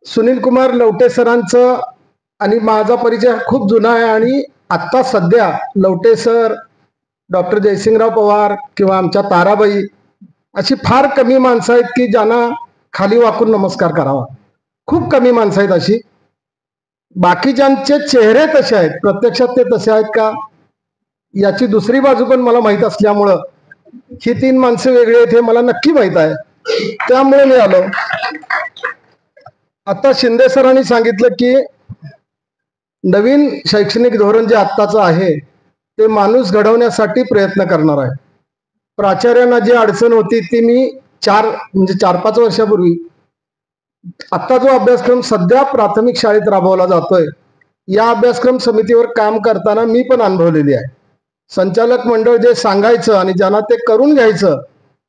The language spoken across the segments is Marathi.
सुनील कुमार लवटे सरांचं आणि माझा परिचय खूप जुना आहे आणि आत्ता सध्या लवटे सर, डॉक्टर जयसिंगराव पवार किंवा आमच्या ताराबाई अशी फार कमी माणसं आहेत की ज्यांना खाली वाकून नमस्कार करावा. खूप कमी माणसं आहेत अशी. बाकीच्यांचे चेहरे तसे आहेत, प्रत्यक्षात ते तसे आहेत का याची दुसरी बाजू पण मला माहीत असल्यामुळं ही तीन माणसं वेगळी आहेत हे मला नक्की माहीत आहे. त्यामुळे मी आलो. आता शिंदे सरांनी सांगितलं की नवीन शैक्षणिक धोरण जे आत्ताचं आहे ते माणूस घडवण्यासाठी प्रयत्न करणार आहे. प्राचार्यांना जी अडचण होती ती मी 4-5 वर्षापूर्वी आत्ता जो अभ्यासक्रम सध्या प्राथमिक शाळेत राबवला जातोय या अभ्यासक्रम समितीवर काम करताना मी पण अनुभवलेली आहे. संचालक मंडळ जे सांगायचं आणि ज्यांना ते करून घ्यायचं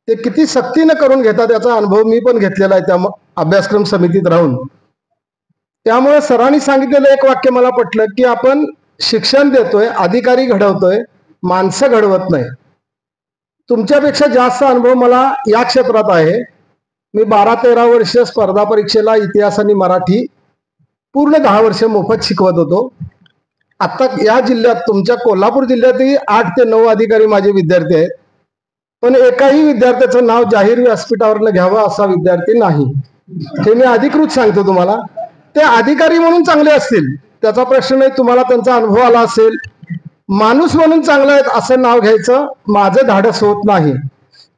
ते किती सक्तीनं करून घेतात याचा अनुभव मी पण घेतलेला आहे त्या अभ्यासक्रम समितीत राहून. त्यामुळे सरांनी सांगितलेलं एक वाक्य मला पटलं की आपण शिक्षण देतोय, अधिकारी घडवतोय, माणसं घडवत नाही. तुमच्यापेक्षा जास्त अनुभव मला या क्षेत्रात आहे. मी 12-13 वर्ष स्पर्धा परीक्षेला इतिहास आणि मराठी पूर्ण 10 वर्ष मोफत शिकवत होतो. आता या जिल्ह्यात तुमच्या कोल्हापूर जिल्ह्यातही 8 ते 9 अधिकारी माझे विद्यार्थी आहेत, पण एकाही विद्यार्थ्याचं नाव जाहीर व्यासपीठावरनं घ्यावं असा विद्यार्थी नाही. हे मी अधिकृत सांगतो तुम्हाला. ते अधिकारी म्हणून चांगले असतील त्याचा प्रश्न नाही, तुम्हाला त्यांचा अनुभव आला असेल. माणूस म्हणून चांगला आहेत असं नाव घ्यायचं माझं धाडस होत नाही.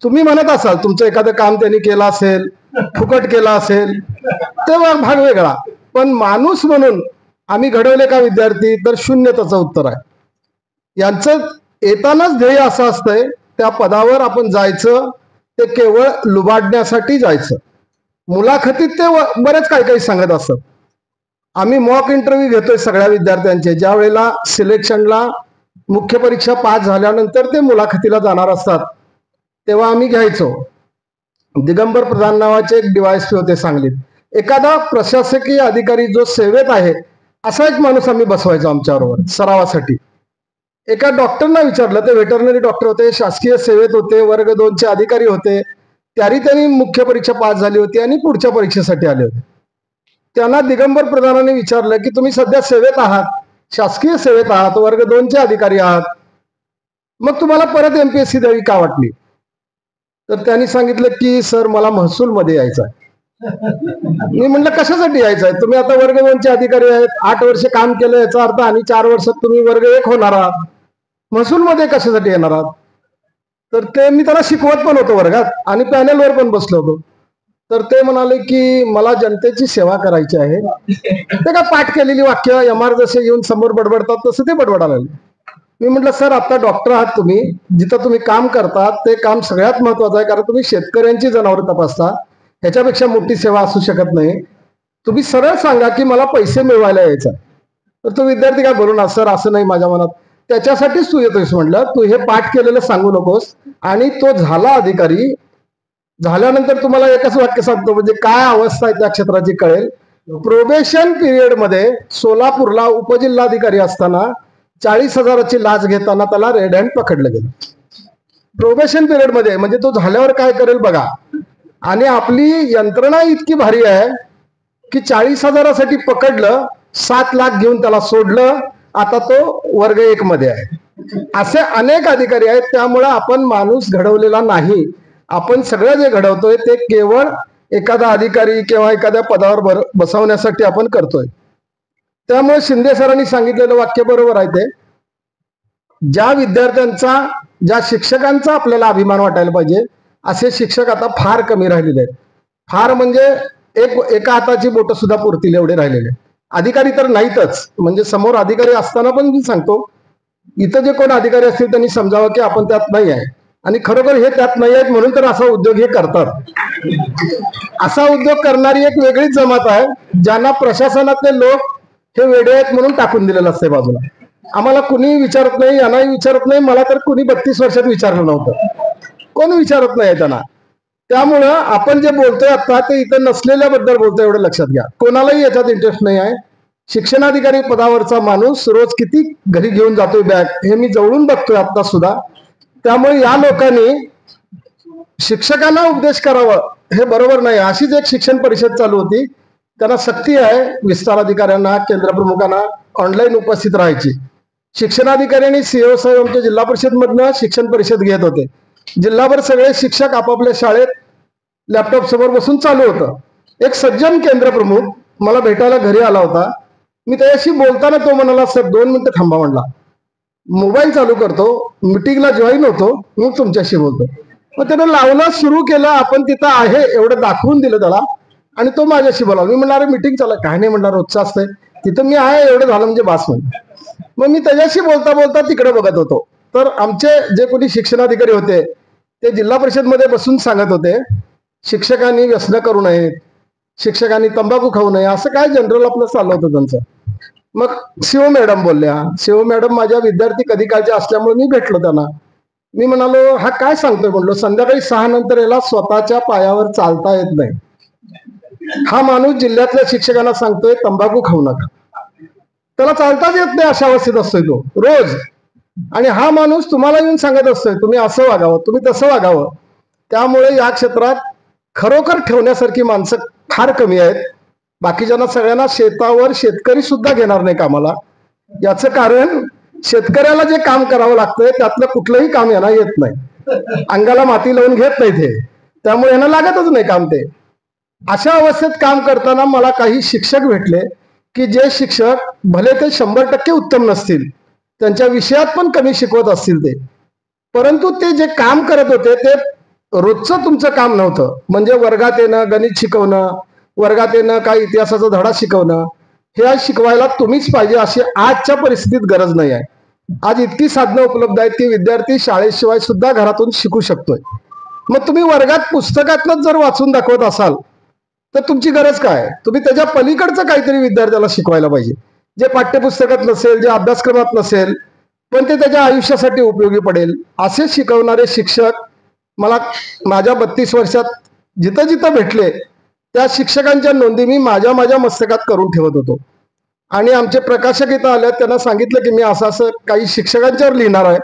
तुम्ही म्हणत असाल तुमचं एखादं काम त्यांनी केलं असेल, फुकट केलं असेल, तेव्हा भाग वेगळा. पण माणूस म्हणून आम्ही घडवले का विद्यार्थी तर 0 त्याचं उत्तर आहे. यांचं येतानाच ध्येय असं असतंय त्या पदावर आपण जायचं ते केवळ लुबाडण्यासाठी जायचं. मुलाखतीत ते बरेच काही सांगत असतात. आम्ही मॉक इंटरव्ह्यू घेतोय सगळ्या विद्यार्थ्यांचे. ज्या वेळेला सिलेक्शनला मुख्य परीक्षा पास झाल्यानंतर ते मुलाखतीला जाणार असतात तेव्हा आम्ही घ्यायचो. दिगंबर प्रधान नावाचे एक DYSP होते सांगलीत. एखादा प्रशासकीय अधिकारी जो सेवेत आहे असा एक माणूस आम्ही बसवायचो आमच्याबरोबर सरावासाठी. एका डॉक्टरना विचारलं, ते व्हेटरनरी डॉक्टर होते, शासकीय सेवेत होते, वर्ग 2चे अधिकारी होते. त्यांनी मुख्य परीक्षा पास झाली होती आणि पुढच्या परीक्षेसाठी आले होते. त्यांना दिगंबर प्रधानाने विचारलं की तुम्ही सध्या सेवेत आहात, शासकीय सेवेत आहात, वर्ग 2चे अधिकारी आहात, मग तुम्हाला परत MPSC द्यावी का वाटली? तर त्यांनी सांगितलं की सर मला महसूल मध्ये यायचं आहे. मी म्हटलं कशासाठी यायचं आहे? तुम्ही आता वर्ग 2चे अधिकारी आहेत, 8 वर्ष काम केलं याचा अर्थ आणि 4 वर्षात तुम्ही वर्ग 1 होणार आहात, महसूल मध्ये कशासाठी येणार आहात? तर ते मी त्याला शिकवत पण होतो वर्गात आणि पॅनेलवर पण बसलो होतो. तर ते म्हणाले की मला जनतेची सेवा करायची आहे. ते का पाठ केलेली वाक्य MR जसे येऊन समोर बडबडतात तसं ते बडबडायला लागले. मी म्हटलं सर आता डॉक्टर आहात तुम्ही, जिथं तुम्ही काम करतात ते काम सगळ्यात महत्वाचं आहे, कारण तुम्ही शेतकऱ्यांची जनावर तपासता, ह्याच्यापेक्षा मोठी सेवा असू शकत नाही. तुम्ही सरळ सांगा की मला पैसे मिळवायला यायचं. तर तो विद्यार्थी काय बोलू सर असं नाही माझ्या मनात. त्याच्यासाठीच तू येतोयस म्हटलं, तू हे पाठ केलेलं सांगू नकोस. आणि तो झाला अधिकारी, झाल्यानंतर तुम्हाला एकच वाक्य सांगतो म्हणजे काय अवस्था आहे त्या क्षेत्राची कळेल. प्रोबेशन पिरियड मध्ये सोलापूरला उपजिल्हाधिकारी असताना 40,000ची लाच घेताना त्याला रेड हँड पकडलं गेलं. प्रोबेशन पिरियड मध्ये, म्हणजे तो झाल्यावर काय करेल बघा. आणि आपली यंत्रणा इतकी भारी आहे की 40,000साठी पकडलं, 7 लाख घेऊन त्याला सोडलं, आता तो वर्ग 1 मध्ये आहे. असे अनेक अधिकारी आहेत. त्यामुळे आपण माणूस घडवलेला नाही, आपण सगळं जे घडवतोय ते केवळ एखादा अधिकारी किंवा एखाद्या पदावर बसवण्यासाठी आपण करतोय. त्यामुळे शिंदे सरांनी सांगितलेलं वाक्य बरोबर आहे. ते ज्या विद्यार्थ्यांचा, ज्या शिक्षकांचा आपल्याला अभिमान वाटायला पाहिजे असे शिक्षक आता फार कमी राहिलेले आहेत. फार म्हणजे एका हाताची बोट सुद्धा पुरतील एवढे राहिलेले. अधिकारी तर नाहीतच. म्हणजे समोर अधिकारी असताना पण मी सांगतो इथं जे कोण अधिकारी असतील त्यांनी समजावं की आपण त्यात नाही आहे. आणि खरोखर हे त्यात नाही आहेत म्हणून तर असा उद्योग हे करतात. असा उद्योग करणारी एक वेगळीच जमात आहे, ज्यांना प्रशासनातले लोक हे वेडे आहेत म्हणून टाकून दिलेलं असते बाजूला. आम्हाला कुणी विचारत नाही, यांनाही विचारत नाही, मला तर कुणी 32 वर्षात विचारलं नव्हतं, कोण विचारत नाही त्यांना. त्यामुळं आपण जे बोलतोय आता ते इथं नसलेल्याबद्दल बोलतोय एवढं लक्षात घ्या. कोणालाही याच्यात इंटरेस्ट नाही आहे. शिक्षणाधिकारी पदावरचा माणूस रोज किती घरी घेऊन जातोय बॅग हे मी जवळून बघतोय आता सुद्धा. त्यामुळे या लोकांनी शिक्षकांना उपदेश करावं हे बरोबर नाही. अशीच एक शिक्षण परिषद चालू होती, त्यांना सक्ती आहे विस्तार अधिकाऱ्यांना, केंद्र प्रमुखांना ऑनलाईन उपस्थित राहायची. शिक्षणाधिकारी आणि सीओ साहेब आमच्या जिल्हा परिषद मधनं शिक्षण परिषद घेत होते. जिल्हाभर सगळे शिक्षक आपापल्या शाळेत लॅपटॉप समोर बसून चालू होतं. एक सज्जन केंद्र प्रमुख मला भेटायला घरी आला होता. मी त्याच्याशी बोलताना तो म्हणाला, सर 2 मिनिटं थांबा म्हणला, मोबाईल चालू करतो, मिटिंगला जॉईन होतो, मग तुमच्याशी बोलतो. मग त्यानं लावलं, सुरू केलं, आपण तिथं आहे एवढं दाखवून दिलं त्याला आणि तो माझ्याशी बोला. मी म्हणणार मिटिंग चालू, काय नाही म्हणणार, रोजचं असतंय, तिथं मी आहे एवढं झालं म्हणजे बास म्हणलं. मग मी त्याच्याशी बोलता बोलता तिकडे बघत होतो. तर आमचे जे कोणी शिक्षणाधिकारी होते ते जिल्हा परिषद मध्ये बसून सांगत होते, शिक्षकांनी व्यसन करू नयेत, शिक्षकांनी तंबाखू खाऊ नये, असं काय जनरल आपलं चाललं होतं त्यांचं. मग सीओ मॅडम बोलल्या. सीओ मॅडम माझ्या विद्यार्थी कधी काळच्या असल्यामुळे मी भेटलो त्यांना. मी म्हणालो, हा काय सांगतोय म्हणलो, संध्याकाळी 6 नंतर याला स्वतःच्या पायावर चालता येत नाही. हा माणूस जिल्ह्यातल्या शिक्षकांना सांगतोय तंबाखू खाऊ नका, त्याला चालताच येत नाही, अशा अवस्थेत असतोय तो रोज. आणि हा माणूस तुम्हाला येऊन सांगत असतोय तुम्ही असं वागावं, तुम्ही तसं वागावं. त्यामुळे या क्षेत्रात खरोखर ठेवण्यासारखी माणसं फार कमी आहेत. बाकीच्यांना सगळ्यांना शेतावर शेतकरी सुद्धा घेणार नाही कामाला. याचं कारण शेतकऱ्याला जे काम करावं लागतंय त्यातलं कुठलंही काम यांना येत नाही, अंगाला माती लावून घेत नाही ते, त्यामुळे यांना लागतच नाही काम ते. अशा अवस्थेत काम करताना मला काही शिक्षक भेटले की जे शिक्षक भले ते 100% उत्तम नसतील, त्यांच्या विषयात पण कमी शिकवत असतील ते, परंतु ते जे काम करत होते ते रोजचं तुमचं काम नव्हतं. म्हणजे वर्गात येणं, गणित शिकवणं, वर्गात येणं, काही इतिहासाचा धडा शिकवणं, हे आज शिकवायला तुम्हीच पाहिजे अशी आजच्या परिस्थितीत गरज नाही आहे. आज इतकी साधनं उपलब्ध आहेत की विद्यार्थी शाळेशिवाय सुद्धा घरातून शिकू शकतोय. मग तुम्ही वर्गात पुस्तकातलंच जर वाचून दाखवत असाल तर तुमची गरज काय? तुम्ही त्याच्या पलीकडचं काहीतरी विद्यार्थ्याला शिकवायला पाहिजे, जे पाठ्यपुस्तकात नसेल, जे अभ्यासक्रमात नसेल, पण ते त्याच्या आयुष्यासाठी उपयोगी पडेल. असे शिकवणारे शिक्षक मला माझ्या 32 वर्षात जिथं जिथं भेटले त्या शिक्षकांच्या नोंदी मी माझ्या मस्तकात करून ठेवत होतो. आणि आमचे प्रकाशक इथं आले, त्यांना सांगितलं की मी असं काही शिक्षकांच्यावर लिहिणार आहे,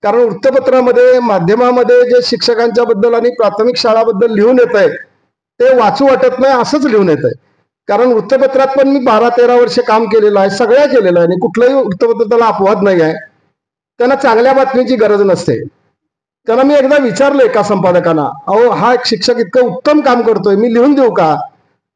कारण वृत्तपत्रामध्ये, माध्यमामध्ये जे शिक्षकांच्या बद्दल आणि प्राथमिक शाळाबद्दल लिहून येत आहे ते वाचू वाटत नाही, असंच लिहून येत आहे. कारण वृत्तपत्रात पण मी 12-13 वर्ष काम केलेलं आहे, सगळ्या केलेलं आहे आणि कुठलंही वृत्तपत्र त्याला अपवाद नाही आहे. त्यांना चांगल्या बातमीची गरज नसते. त्यांना मी एकदा विचारलं एका संपादकांना, अहो हा एक शिक्षक इतकं उत्तम काम करतोय, मी लिहून देऊ का?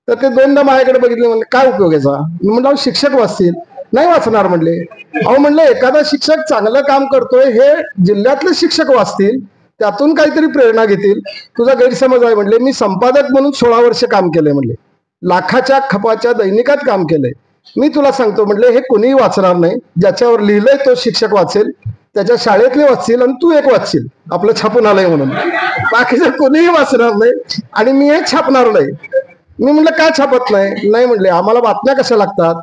तर ते 2दा माझ्याकडे बघितले, म्हणले काय उपयोग याचा? मी म्हणलं शिक्षक वाचतील. नाही वाचणार म्हणले. अहो म्हणलं एखादा शिक्षक चांगलं काम करतोय हे जिल्ह्यातले शिक्षक वाचतील, त्यातून काहीतरी प्रेरणा घेतील. तुझा गैरसमज आहे म्हणले. मी संपादक म्हणून 16 वर्ष काम केलंय म्हणले, लाखाच्या खपाच्या दैनिकात काम केलंय. मी तुला सांगतो म्हणले हे कोणीही वाचणार नाही. ज्याच्यावर लिहिलंय तो शिक्षक वाचेल, त्याच्या शाळेतले वाचतील आणि तू एक वाचशील, आपलं छापून आलंय म्हणून. बाकीचं कोणीही वाचणार नाही आणि मी हे छापणार नाही. मी म्हणलं काय छापत नाही? नाही म्हणले आम्हाला बातम्या कशा लागतात?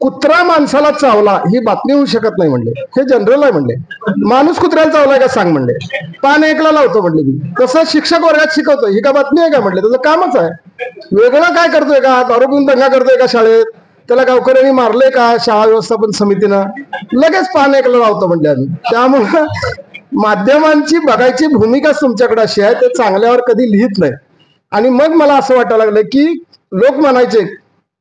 कुत्रा माणसाला चावला ही बातमी होऊ शकत नाही म्हणले, हे जनरल आहे म्हणले. माणूस कुत्र्याला चावलाय का सांग म्हणले, पान एकला लावतो म्हणले मी. तसं शिक्षक वर्गात शिकवतो, ही का बातमी आहे का म्हणले? त्याचं कामच आहे. वेगळं काय करतोय का? दारू पिऊन दंगा करतोय का शाळेत? त्याला गावकऱ्यांनी मारलंय का शाळा व्यवस्थापन समितीनं? लगेच पान एकला लावतो म्हणले आम्ही. त्यामुळं माध्यमांची बघायची भूमिकाच तुमच्याकडे अशी आहे, ते चांगल्यावर कधी लिहित नाही. आणि मग मला असं वाटायला लागलं की लोक म्हणायचे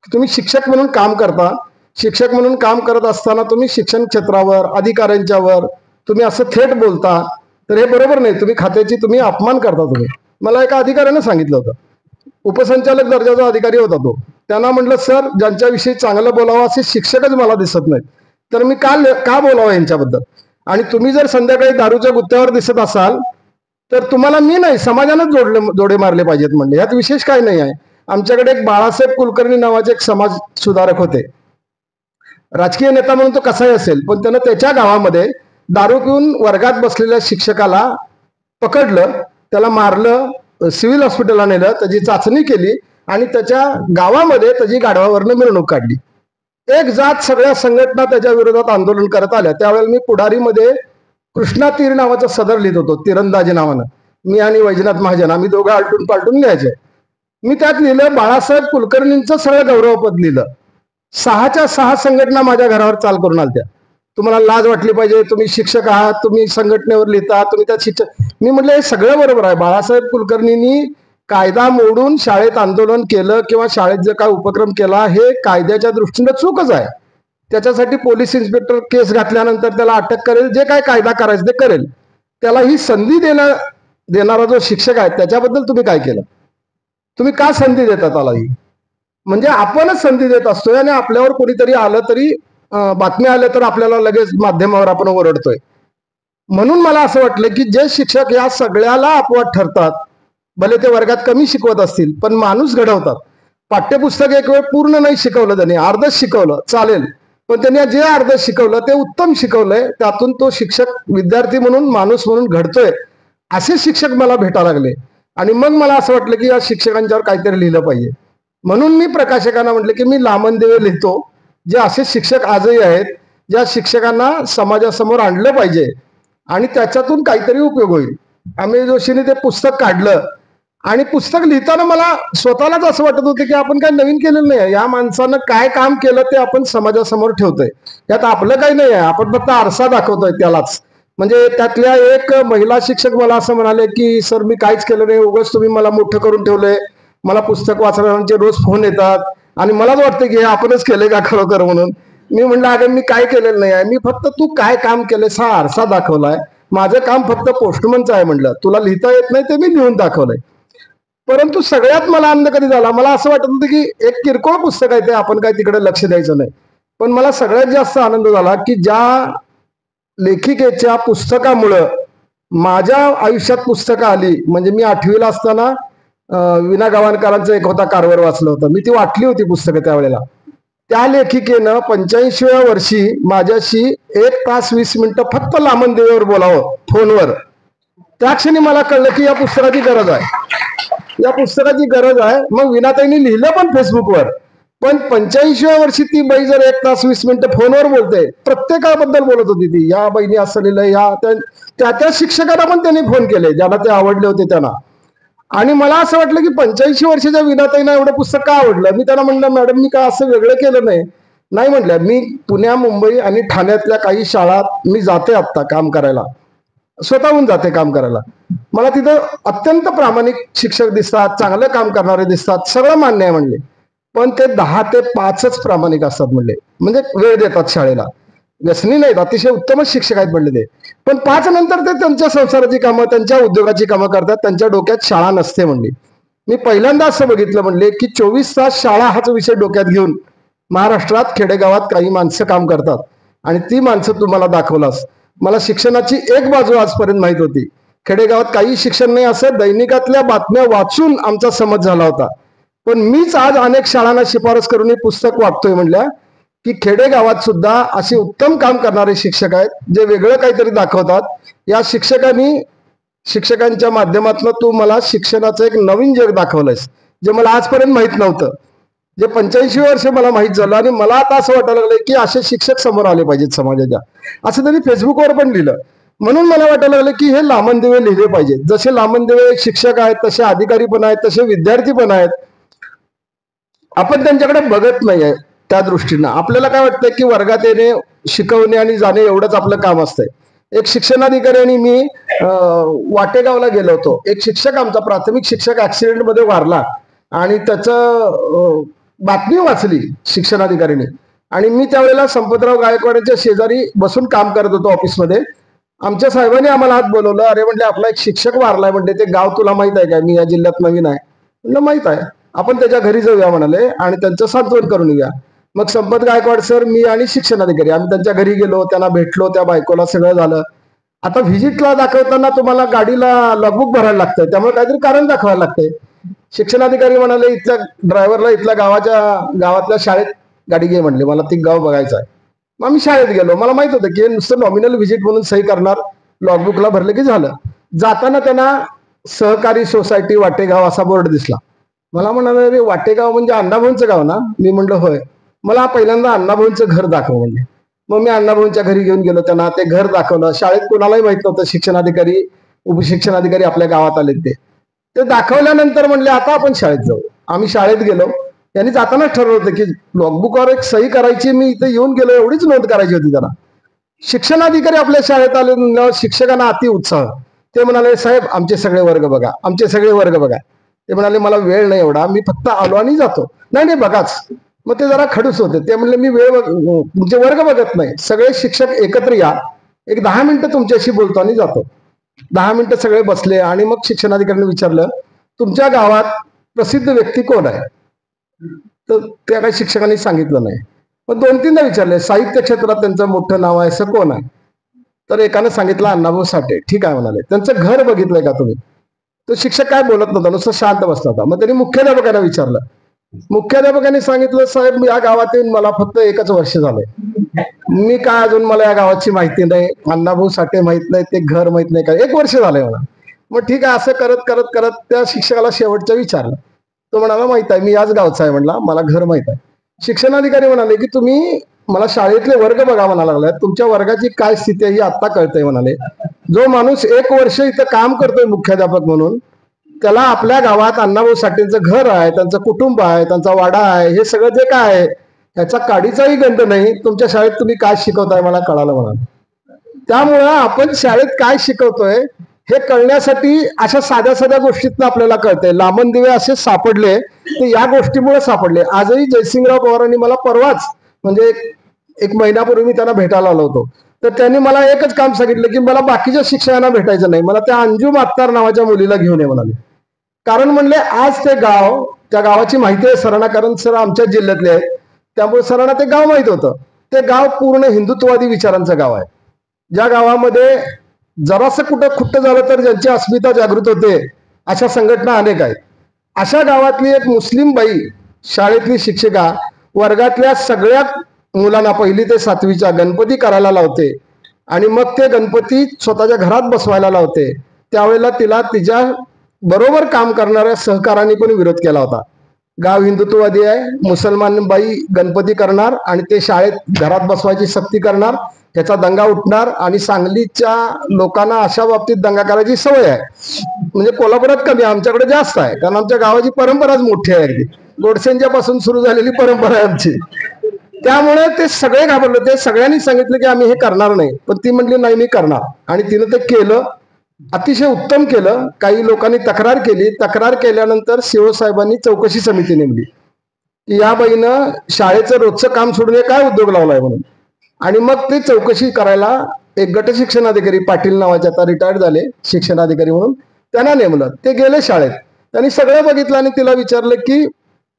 तुम्ही शिक्षक म्हणून काम करता, शिक्षक म्हणून काम करत असताना तुम्ही शिक्षण क्षेत्रावर, अधिकाऱ्यांच्यावर तुम्ही असं थेट बोलता, तर हे बरोबर नाही. तुम्ही खात्याची तुम्ही अपमान करता तुम्ही. मला एका अधिकाऱ्याने सांगितलं होतं, उपसंचालक दर्जाचा अधिकारी होता तो. त्यांना म्हटलं सर ज्यांच्याविषयी चांगलं बोलावं असे शिक्षकच मला दिसत नाहीत, तर मी का बोलावं यांच्याबद्दल? आणि तुम्ही जर संध्याकाळी दारूच्या गुत्त्यावर दिसत असाल तर तुम्हाला मी नाही समाजानंच जोडे मारले पाहिजेत म्हणले. यात विशेष काय नाही आहे. आमच्याकडे एक बाळासाहेब कुलकर्णी नावाचे एक समाज सुधारक होते. राजकीय नेता म्हणून तो कसाही असेल, पण त्यानं त्याच्या गावामध्ये दारू पिऊन वर्गात बसलेल्या शिक्षकाला पकडलं, त्याला मारलं, सिव्हिल हॉस्पिटलला नेलं, त्याची चाचणी केली आणि त्याच्या गावामध्ये त्याची गाढवावरनं मिरवणूक काढली. एक जात सगळ्या संघटना त्याच्या विरोधात आंदोलन करत आल्या. त्यावेळेला मी पुढारीमध्ये कृष्णा तीर नावाचा सदर लिहित होतो, तिरंदाजी नावानं. मी आणि वैजनाथ महाजन आम्ही दोघं आलटून पालटून लिहायचे. मी त्यात लिहिलं बाळासाहेब कुलकर्णींचं सगळं गौरवपद लिहिलं. 6च्या 6 संघटना माझ्या घरावर चाल करून आलत्या. तुम्हाला लाज वाटली पाहिजे, तुम्ही शिक्षक आहात, तुम्ही संघटनेवर लिहिता, तुम्ही त्यात शिक्षक. मी म्हटलं हे सगळं बरोबर आहे. बाळासाहेब कुलकर्णींनी कायदा मोडून शाळेत आंदोलन केलं किंवा शाळेत जे काय उपक्रम केला हे कायद्याच्या दृष्टीने चूकच आहे. त्याच्यासाठी पोलीस इन्स्पेक्टर केस घातल्यानंतर त्याला अटक करेल, जे काय कायदा करायचं ते करेल. त्याला ही संधी देणारा जो शिक्षक आहे त्याच्याबद्दल तुम्ही काय केलं? तुम्ही का संधी देता त्याला? ही म्हणजे आपणच संधी देत असतोय आणि आपल्यावर कोणीतरी आलं तरी बातम्या आल्या तर आपल्याला लगेच माध्यमावर आपण ओरडतोय. म्हणून मला असं वाटलं की जे शिक्षक या सगळ्याला अपवाद ठरतात, भले ते वर्गात कमी शिकवत असतील पण माणूस घडवतात. पाठ्यपुस्तक एक वेळ पूर्ण नाही शिकवलं, त्यांनी अर्धच शिकवलं चालेल, पण त्यांनी जे अर्ध शिकवलं ते उत्तम शिकवलंय. त्यातून तो शिक्षक विद्यार्थी म्हणून माणूस म्हणून घडतोय. असे शिक्षक मला भेटायला लागले आणि मग मला असं वाटलं की या शिक्षकांच्यावर काहीतरी लिहिलं पाहिजे. म्हणून मी प्रकाशकांना म्हटलं की मी लामणदिवे लिहितो, जे असे शिक्षक आजही आहेत, ज्या शिक्षकांना समाजासमोर आणलं पाहिजे आणि त्याच्यातून काहीतरी उपयोग होईल. अमिय जोशीने ते पुस्तक काढलं आणि पुस्तक लिहिताना मला स्वतःलाच असं वाटत होतं की आपण काही नवीन केलेलं नाही. या माणसानं काय काम केलं ते आपण समाजासमोर ठेवतोय. त्यात आपलं काही नाही आहे, आपण फक्त आरसा दाखवतोय त्यालाच. म्हणजे त्यातल्या एक महिला शिक्षक मला असं म्हणाले की सर मी काहीच केलं नाही, उगाच तुम्ही मला मोठं करून ठेवलंय. मला पुस्तक वाचणाऱ्यांचे रोज फोन येतात आणि मलाच वाटतं की हे आपणच केलंय का खरोखर म्हणून. मी म्हणलं अगं मी काय केलेलं नाही आहे, मी फक्त तू काय काम केलंयस हा आरसा दाखवलाय. माझं काम फक्त पोस्टमनचं आहे म्हणलं, तुला लिहिता येत नाही ते मी लिहून दाखवलंय. परंतु सगळ्यात मला आनंद कधी झाला, मला असं वाटत होतं की एक किरकोळ पुस्तक आहे ते, आपण काय तिकडे लक्ष द्यायचं नाही. पण मला सगळ्यात जास्त आनंद झाला की ज्या लेखिकेच्या पुस्तकामुळं माझ्या आयुष्यात पुस्तकं आली. म्हणजे मी 8वीला असताना विना गवाणकरांचं एक होता कारवर वाचलं होतं, मी ती वाटली होती पुस्तकं त्यावेळेला. त्या लेखिकेनं 85व्या वर्षी माझ्याशी 1 तास 20 मिनिटं फक्त लामणदिवेवर बोलावं फोनवर. त्या क्षणी मला कळलं की या पुस्तकाची गरज आहे, या पुस्तकाची गरज आहे. मग विनाताईंनी लिहिलं पण फेसबुकवर, पण 85व्या वर्षी ती बाई जर 1 तास 20 मिनिटं फोनवर बोलते, प्रत्येकाबद्दल बोलत होती ती, या बहिणी असं लिहिलं, या त्या शिक्षकांना पण त्यांनी फोन केले ज्यांना ते आवडले होते त्यांना. आणि मला असं वाटलं की 85 वर्षाच्या विनाताईंना एवढं पुस्तक का आवडलं. मी त्यांना म्हणलं मॅडम मी काय असं वेगळं केलं नाही. नाही म्हटलं, मी पुण्या मुंबई आणि ठाण्यातल्या काही शाळात मी जाते आत्ता काम करायला, स्वतःहून जाते काम करायला. मला तिथं अत्यंत प्रामाणिक शिक्षक दिसतात, चांगलं काम करणारे दिसतात, सगळं मान्य आहे म्हणले. पण ते 10 ते 5च प्रामाणिक असतात म्हणले, म्हणजे वेळ देतात शाळेला, व्यसनी नाहीत, अतिशय उत्तमच शिक्षक आहेत म्हणले ते. पण 5 नंतर ते त्यांच्या संसाराची कामं, त्यांच्या उद्योगाची कामं करतात, त्यांच्या डोक्यात शाळा नसते म्हणली. मी पहिल्यांदा असं बघितलं म्हणले की 24 तास शाळा हाच विषय डोक्यात घेऊन महाराष्ट्रात खेडेगावात काही माणसं काम करतात आणि ती माणसं तुम्हाला दाखवलास. मला शिक्षणाची एक बाजू आजपर्यंत माहित होती, खेडेगावात काही शिक्षण नाही असं दैनिकातल्या बातम्या वाचून आमचा समज झाला होता. पण मीच आज अनेक शाळांना शिफारस करून हे पुस्तक वाटतोय म्हणल्या की खेडेगावात सुद्धा असे उत्तम काम करणारे शिक्षक आहेत, जे वेगळं काहीतरी दाखवतात. या शिक्षकांच्या माध्यमातून तू मला शिक्षणाचं एक नवीन जग दाखवलंयस, जे मला आजपर्यंत माहित नव्हतं, जे 85 वर्ष मला माहित झालं. आणि मला आता असं वाटायला लागलंय की असे शिक्षक समोर आले पाहिजेत समाजाच्या, असं त्यांनी फेसबुकवर पण लिहिलं. म्हणून मला वाटायला लागलं की हे लामणदिवे लिहिले पाहिजे. जसे लामणदिवे शिक्षक आहेत तसे अधिकारी पण आहेत, तसे विद्यार्थी पण आहेत. आपण त्यांच्याकडे बघत नाहीये. त्या दृष्टीनं आपल्याला काय वाटतं की वर्गात येणे, शिकवणे आणि जाणे एवढंच आपलं काम असतंय. एक शिक्षणाधिकारी आणि मी वाटेगावला गेलो होतो. एक शिक्षक, आमचा प्राथमिक शिक्षक ऍक्सिडेंटमध्ये वारला आणि त्याचं बातमी वाचली शिक्षणाधिकारीने. आणि मी त्यावेळेला संपतराव गायकवाडांच्या शेजारी बसून काम करत होतो ऑफिसमध्ये. आमच्या साहेबांनी आम्हाला हात बोलवलं. अरे म्हणले आपला एक शिक्षक वारलाय, म्हणते ते गाव तुला माहित आहे का? मी या जिल्ह्यात नवीन आहे. म्हणलं माहित आहे, आपण त्याच्या घरी जाऊया म्हणाले आणि त्यांचं सांत्वन करून येऊया. मग संपत गायकवाड सर, मी आणि शिक्षणाधिकारी आम्ही त्यांच्या घरी गेलो, त्यांना भेटलो, त्या बायकोला सगळं झालं. आता व्हिजिटला दाखवताना तुम्हाला गाडीला लॉगबुक भरायला लागतंय, त्यामुळे काहीतरी कारण दाखवायला लागतंय. शिक्षणाधिकारी म्हणाले इथल्या ड्रायव्हरला इथल्या गावातल्या शाळेत गाडी घे म्हणले, मला ती गाव बघायचं आहे. मग मी शाळेत गेलो. मला माहित होतं की नुसतं नॉमिनल व्हिजिट म्हणून सही करणार, लॉगबुकला भरलं की झालं. जाताना त्यांना सहकारी सोसायटी वाटेगाव असा बोर्ड दिसला. मला म्हणाले अरे वाटेगाव म्हणजे अण्णाभाऊंचं गाव ना? मी म्हणलं होय. मला पहिल्यांदा अण्णाभाऊंचं घर दाखव म्हणले. मग मी अण्णाभाऊंच्या घरी घेऊन गेलो, त्यांना ते घर दाखवलं. शाळेत कोणालाही माहित नव्हतं शिक्षणाधिकारी उपशिक्षणाधिकारी आपल्या गावात आले. ते दाखवल्यानंतर म्हणले आता आपण शाळेत जाऊ. आम्ही शाळेत गेलो. त्यांनी जातानाच ठरवलं होतं की लॉगबुकवर एक सही करायची, मी इथे येऊन गेलो एवढीच नोंद करायची होती त्यांना. शिक्षणाधिकारी आपल्या शाळेत आले, शिक्षकांना अति उत्साह. ते म्हणाले साहेब आमचे सगळे वर्ग बघा, आमचे सगळे वर्ग बघा. ते म्हणाले मला वेळ नाही एवढा, मी फक्त आलो आणि जातो. नाही नाही बघाच. मग ते जरा खडूस होते. ते म्हणले मी तुमचे वर्ग बघत नाही, सगळे शिक्षक एकत्र या, एक 10 मिनिटं तुमच्याशी बोलतो आणि जातो. 10 मिनिटं सगळे बसले आणि मग शिक्षणाधिकाऱ्यांनी विचारलं तुमच्या गावात प्रसिद्ध व्यक्ती कोण आहे. तर त्या काही शिक्षकांनी सांगितलं नाही. मग 2-3दा विचारले साहित्य क्षेत्रात त्यांचं मोठं नाव आहे असं कोण आहे. तर एकानं सांगितलं अण्णाभाऊ साठे. ठीक आहे म्हणाले. त्यांचं घर बघितलंय का तुम्ही. तो शिक्षक काय बोलत नव्हता, नुसतं शांत बसला होता. मग त्यांनी मुख्याध्यापकांना विचारलं. मुख्याध्यापकांनी सांगितलं साहेब या गावात येऊन मला फक्त 1च वर्ष झालंय, मी काय अजून मला या गावाची माहिती नाही, अण्णाभाऊ साठे माहित नाही, ते घर माहित नाही, काय 1 वर्ष झालंय मला. मग ठीक आहे. असं करत करत करत त्या शिक्षकाला शेवटचं विचारलं. तो म्हणाला माहित आहे, मी याच गावचा आहे म्हणला, मला घर माहित आहे. शिक्षणाधिकारी म्हणाले की तुम्ही मला शाळेतले वर्ग बघा म्हणा लागलाय, तुमच्या वर्गाची काय स्थिती आहे ही आता कळतंय म्हणाले. जो माणूस 1 वर्ष इथं काम करतोय मुख्याध्यापक म्हणून, त्याला आपल्या गावात अण्णाभाऊ साठेंचं घर आहे, त्यांचं कुटुंब आहे, त्यांचा वाडा आहे, हे सगळं जे काय आहे याचा काडीचाही गंध नाही. तुमच्या शाळेत तुम्ही काय शिकवताय मला कळालं म्हणाले. त्यामुळं आपण शाळेत काय शिकवतोय हे कळण्यासाठी अशा साध्या साध्या गोष्टीतनं आपल्याला कळतंय. लांबन दिवे असे सापडले ते या गोष्टीमुळे सापडले. आजही जयसिंगराव पवारांनी मला परवाच म्हणजे एक महिन्यापूर्वी मी त्यांना भेटायला आलो होतो, तर त्यांनी मला एकच काम सांगितलं की मला बाकीच्या शिक्षकांना भेटायचं नाही, मला त्या अंजुम अत्तार नावाच्या मुलीला घेऊन ये म्हणाले. कारण म्हणले आज ते गाव, त्या गावाची माहिती आहे सरांना, कारण सर आमच्या जिल्ह्यातले आहेत, त्यामुळे सरांना ते गाव माहित होतं. ते गाव पूर्ण हिंदुत्ववादी विचारांचं गाव आहे. ज्या गावामध्ये जरासं कुठं खुट्ट झालं तर ज्यांची अस्मिता जागृत होते अशा संघटना अनेक आहेत. अशा गावातली एक मुस्लिम बाई शाळेतली शिक्षिका वर्गातल्या सगळ्या मुलांना 1ली ते 7वीच्या गणपती करायला लावते आणि मग ते गणपती स्वतःच्या घरात बसवायला लावते. त्यावेळेला तिला तिच्या बरोबर काम करणाऱ्या सहकारांनी पण विरोध केला होता. गाव हिंदुत्ववादी आहे, मुसलमान बाई गणपती करणार आणि ते शाळेत घरात बसवायची सक्ती करणार, त्याचा दंगा उठणार आणि सांगलीच्या लोकांना अशा बाबतीत दंगा करायची सवय आहे. म्हणजे कोल्हापुरात कमी, आमच्याकडे जास्त आहे, कारण आमच्या गावाची परंपराच मोठी आहे. अगदी गोडसेंच्या पासून सुरू झालेली परंपरा आहे आमची. त्यामुळे ते सगळे घाबरले. ते सगळ्यांनी सांगितलं की आम्ही हे करणार नाही, पण ती म्हटली नाही मी करणार, आणि तिनं ते केलं. अतिशय उत्तम केलं. काही लोकांनी तक्रार केली. तक्रार केल्यानंतर सीओ साहेबांनी चौकशी समिती नेमली की या बाईनं शाळेचं रोजचं काम सोडून काय उद्योग लावलाय म्हणून. आणि मग ते चौकशी करायला एक गट शिक्षणाधिकारी पाटील नावाचे, आता रिटायर्ड झाले शिक्षणाधिकारी म्हणून, त्यांना नेमलं. ते गेले शाळेत, त्यांनी सगळं बघितलं आणि तिला विचारलं की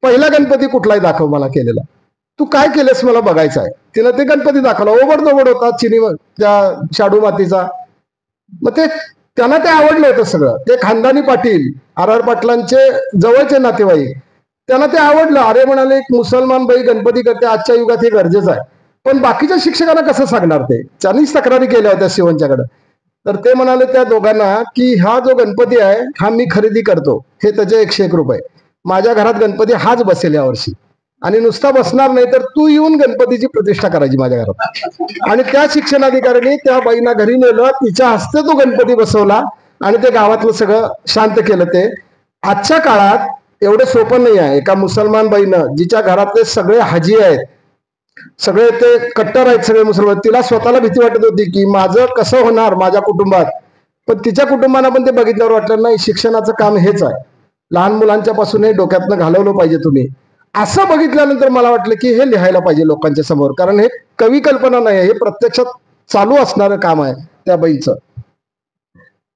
पहिला गणपती कुठलाही दाखव मला केलेला, तू काय केलंस मला बघायचं आहे. तिनं ते गणपती दाखवला. ओबडधोबड होता, चिनी त्या शाडू मातीचा. मग ते त्यांना ते आवडलं होतं सगळं. ते खानदानी पाटील, आर पाटलांचे जवळचे नातेवाईक, त्यांना ते आवडलं. अरे म्हणाले एक मुसलमान बाई गणपती करते, आजच्या युगात हे गरजेचं आहे. पण बाकीच्या शिक्षकांना कसं सांगणार. ते त्यांनीच तक्रारी केल्या होत्या शिवणच्याकडे. तर ते म्हणाले त्या दोघांना की हा जो गणपती आहे हा मी खरेदी करतो, हे त्याचे 101 रुपये, माझ्या घरात गणपती हाच बसेल यावर्षी, आणि नुसता बसणार नाही तर तू येऊन गणपतीची प्रतिष्ठा करायची माझ्या घरात. आणि त्या शिक्षणाधिकाऱ्यांनी त्या बाईंना घरी नेलं, तिच्या हस्ते तो गणपती बसवला आणि ते गावातलं सगळं शांत केलं. ते आजच्या काळात एवढं सोपं नाही आहे. एका मुसलमान बाईनं, जिच्या घरातले सगळे हाजी आहेत, सगळे ते कट्टर आहेत सगळे मुसलमान, तिला स्वतःला भीती वाटत होती की माझं कसं होणार माझ्या कुटुंबात. पण तिच्या कुटुंबाला पण ते बघितल्यावर वाटलं नाही शिक्षणाचं काम हेच आहे, लहान मुलांच्या पासून हे डोक्यातनं घालवलं पाहिजे तुम्ही. असं बघितल्यानंतर मला वाटलं की हे लिहायला पाहिजे लोकांच्या समोर, कारण हे कवी कल्पना नाही, हे प्रत्यक्षात चालू असणारं काम आहे त्या बाईचं.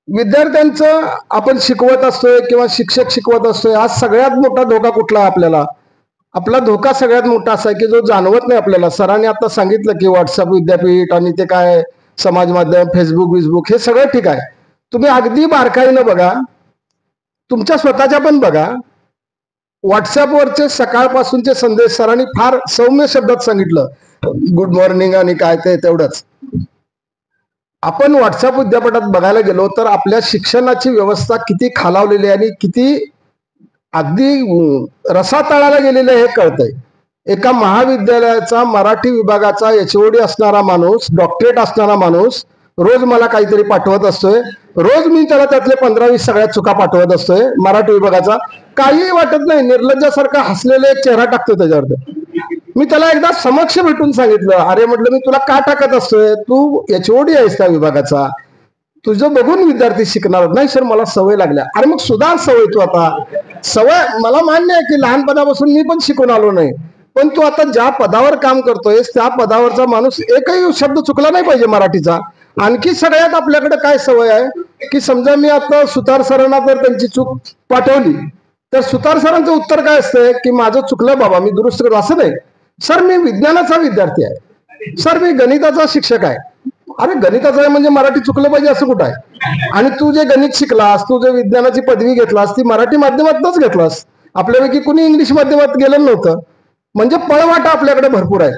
विद्यार्थ्यांचं आपण शिकवत असतोय किंवा शिक्षक शिकवत असतोय, आज सगळ्यात मोठा धोका कुठला आहे आपल्याला. आपला धोका सगळ्यात मोठा असा आहे की जो जाणवत नाही आपल्याला. सरांनी आता सांगितलं की व्हॉट्सअप विद्यापीठ आणि ते काय समाज माध्यम, फेसबुक हे सगळं ठीक आहे. तुम्ही अगदी बारकाईनं बघा, तुमच्या स्वतःच्या पण बघा. व्हॉट्सअपवरचे सकाळपासूनचे संदेश सरांनी फार सौम्य शब्दात सांगितलं, गुड मॉर्निंग आणि काय ते तेवढंच. आपण व्हॉट्सअप विद्यापीठात बघायला गेलो तर आपल्या शिक्षणाची व्यवस्था किती खालावलेली आहे आणि किती अगदी रसातळाला गेलेलं हे कळतंय. एका महाविद्यालयाचा मराठी विभागाचा HOD असणारा माणूस, डॉक्टरेट असणारा माणूस रोज मला काहीतरी पाठवत असतोय. रोज मी त्याला त्यातले 15-20 सगळ्या चुका पाठवत असतोय मराठी विभागाचा. काहीही वाटत नाही, निर्लज्जासारखा हसलेला एक चेहरा टाकतो त्याच्यावर. मी त्याला एकदा समक्ष भेटून सांगितलं, अरे म्हटलं मी तुला का टाकत असतोय, तू HOD आहेस त्या विभागाचा, तुझं बघून विद्यार्थी शिकणार नाही सर मला सवय लागल्या. अरे मग सुधार सवय. तू आता सवय मला मान्य आहे की लहानपणापासून मी पण शिकून आलो नाही, पण तू आता ज्या पदावर काम करतोयस त्या पदावरचा माणूस एकही शब्द चुकला नाही पाहिजे मराठीचा. आणखी सगळ्यात आपल्याकडे काय सवय आहे की समजा मी आता सुतार सरांना जर त्यांची चूक पाठवली तर सुतार सरांचं उत्तर काय असतंय की माझं चुकलं बाबा मी दुरुस्त करतो. असं नाही सर मी विज्ञानाचा विद्यार्थी आहे, सर मी गणिताचा शिक्षक आहे. अरे गणिताचं आहे म्हणजे मराठी चुकलं पाहिजे असं कुठं आहे? आणि तू जे गणित शिकलास, तू जे विज्ञानाची पदवी घेतलास ती मराठी माध्यमातूनच घेतलास. आपल्यापैकी कुणी इंग्लिश माध्यमात गेलं नव्हतं. म्हणजे पळवाटा आपल्याकडे भरपूर आहे.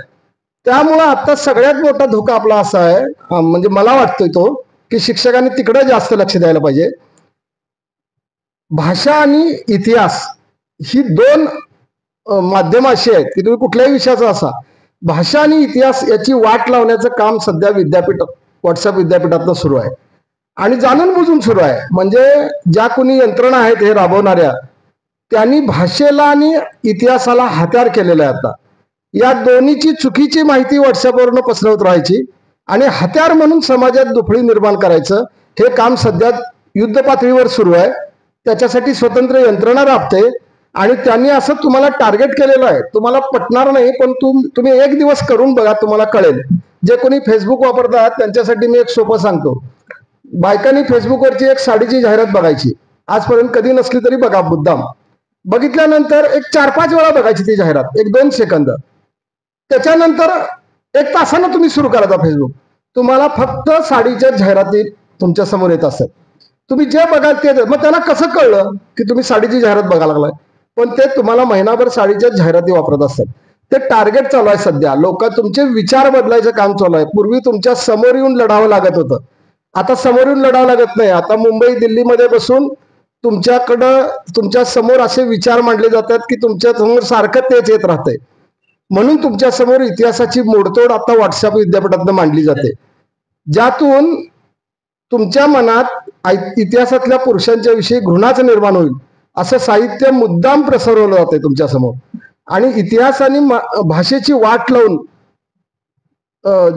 त्यामुळं आता सगळ्यात मोठा धोका आपला असा आहे, म्हणजे मला वाटतोय तो, की शिक्षकांनी तिकडे जास्त लक्ष द्यायला पाहिजे. भाषा आणि इतिहास ही दोन माध्यम अशी आहेत की तुम्ही कुठल्याही विषयाचा असा, भाषा आणि इतिहास याची वाट लावण्याचं काम सध्या विद्यापीठ व्हॉट्सअप विद्यापीठातनं सुरू आहे आणि जाणून बुजून सुरू आहे. म्हणजे ज्या कोणी यंत्रणा आहेत हे राबवणाऱ्या त्यांनी भाषेला आणि इतिहासाला हत्यार केलेलं आहे. आता या दोन्हीची चुकीची माहिती व्हॉट्सअपवरनं पसरवत राहायची आणि हत्यार म्हणून समाजात दुफळी निर्माण करायचं हे काम सध्या युद्ध पातळीवर सुरू आहे. त्याच्यासाठी स्वतंत्र यंत्रणा राबते आणि त्यांनी असं तुम्हाला टार्गेट केलेलं आहे. तुम्हाला पटणार नाही पण तुम्ही एक दिवस करून बघा, तुम्हाला कळेल. जे कोणी फेसबुक वापरतात त्यांच्यासाठी मी एक सोपं सांगतो. बायकांनी फेसबुकवरची एक साडीची जाहिरात बघायची, आजपर्यंत कधी नसली तरी बघा मुद्दाम. बघितल्यानंतर एक 4-5 वेळा बघायची ती जाहिरात, 1-2 सेकंद. त्याच्यानंतर 1 तासानं तुम्ही सुरू करायचा फेसबुक. तुम्हाला फक्त साडीच्या जाहिराती तुमच्या समोर येत असतात. तुम्ही जे बघाल ते, मग त्यांना कसं कळलं की तुम्ही साडीची जाहिरात बघायला लागलाय? पण ते तुम्हाला महिनाभर साडीच्या जाहिराती वापरत असतात. ते टार्गेट चालू आहे सध्या. लोक तुमचे विचार बदलायचं काम चालू आहे. पूर्वी तुमच्या समोर येऊन लढावं लागत होतं, आता समोर येऊन लढावं लागत नाही. आता मुंबई दिल्लीमध्ये बसून तुमच्याकडं तुमच्या समोर असे विचार मांडले जातात की तुमच्या समोर सारखं तेच येत राहतंय. म्हणून तुमच्या समोर इतिहासाची मोडतोड आता व्हॉट्सअप विद्यापीठातनं मांडली जाते, ज्यातून तुमच्या मनात इतिहासातल्या पुरुषांच्या विषयी घृणाच निर्माण होईल असं साहित्य मुद्दाम प्रसरवलं जाते तुमच्या समोर. आणि इतिहास आणि भाषेची वाट लावून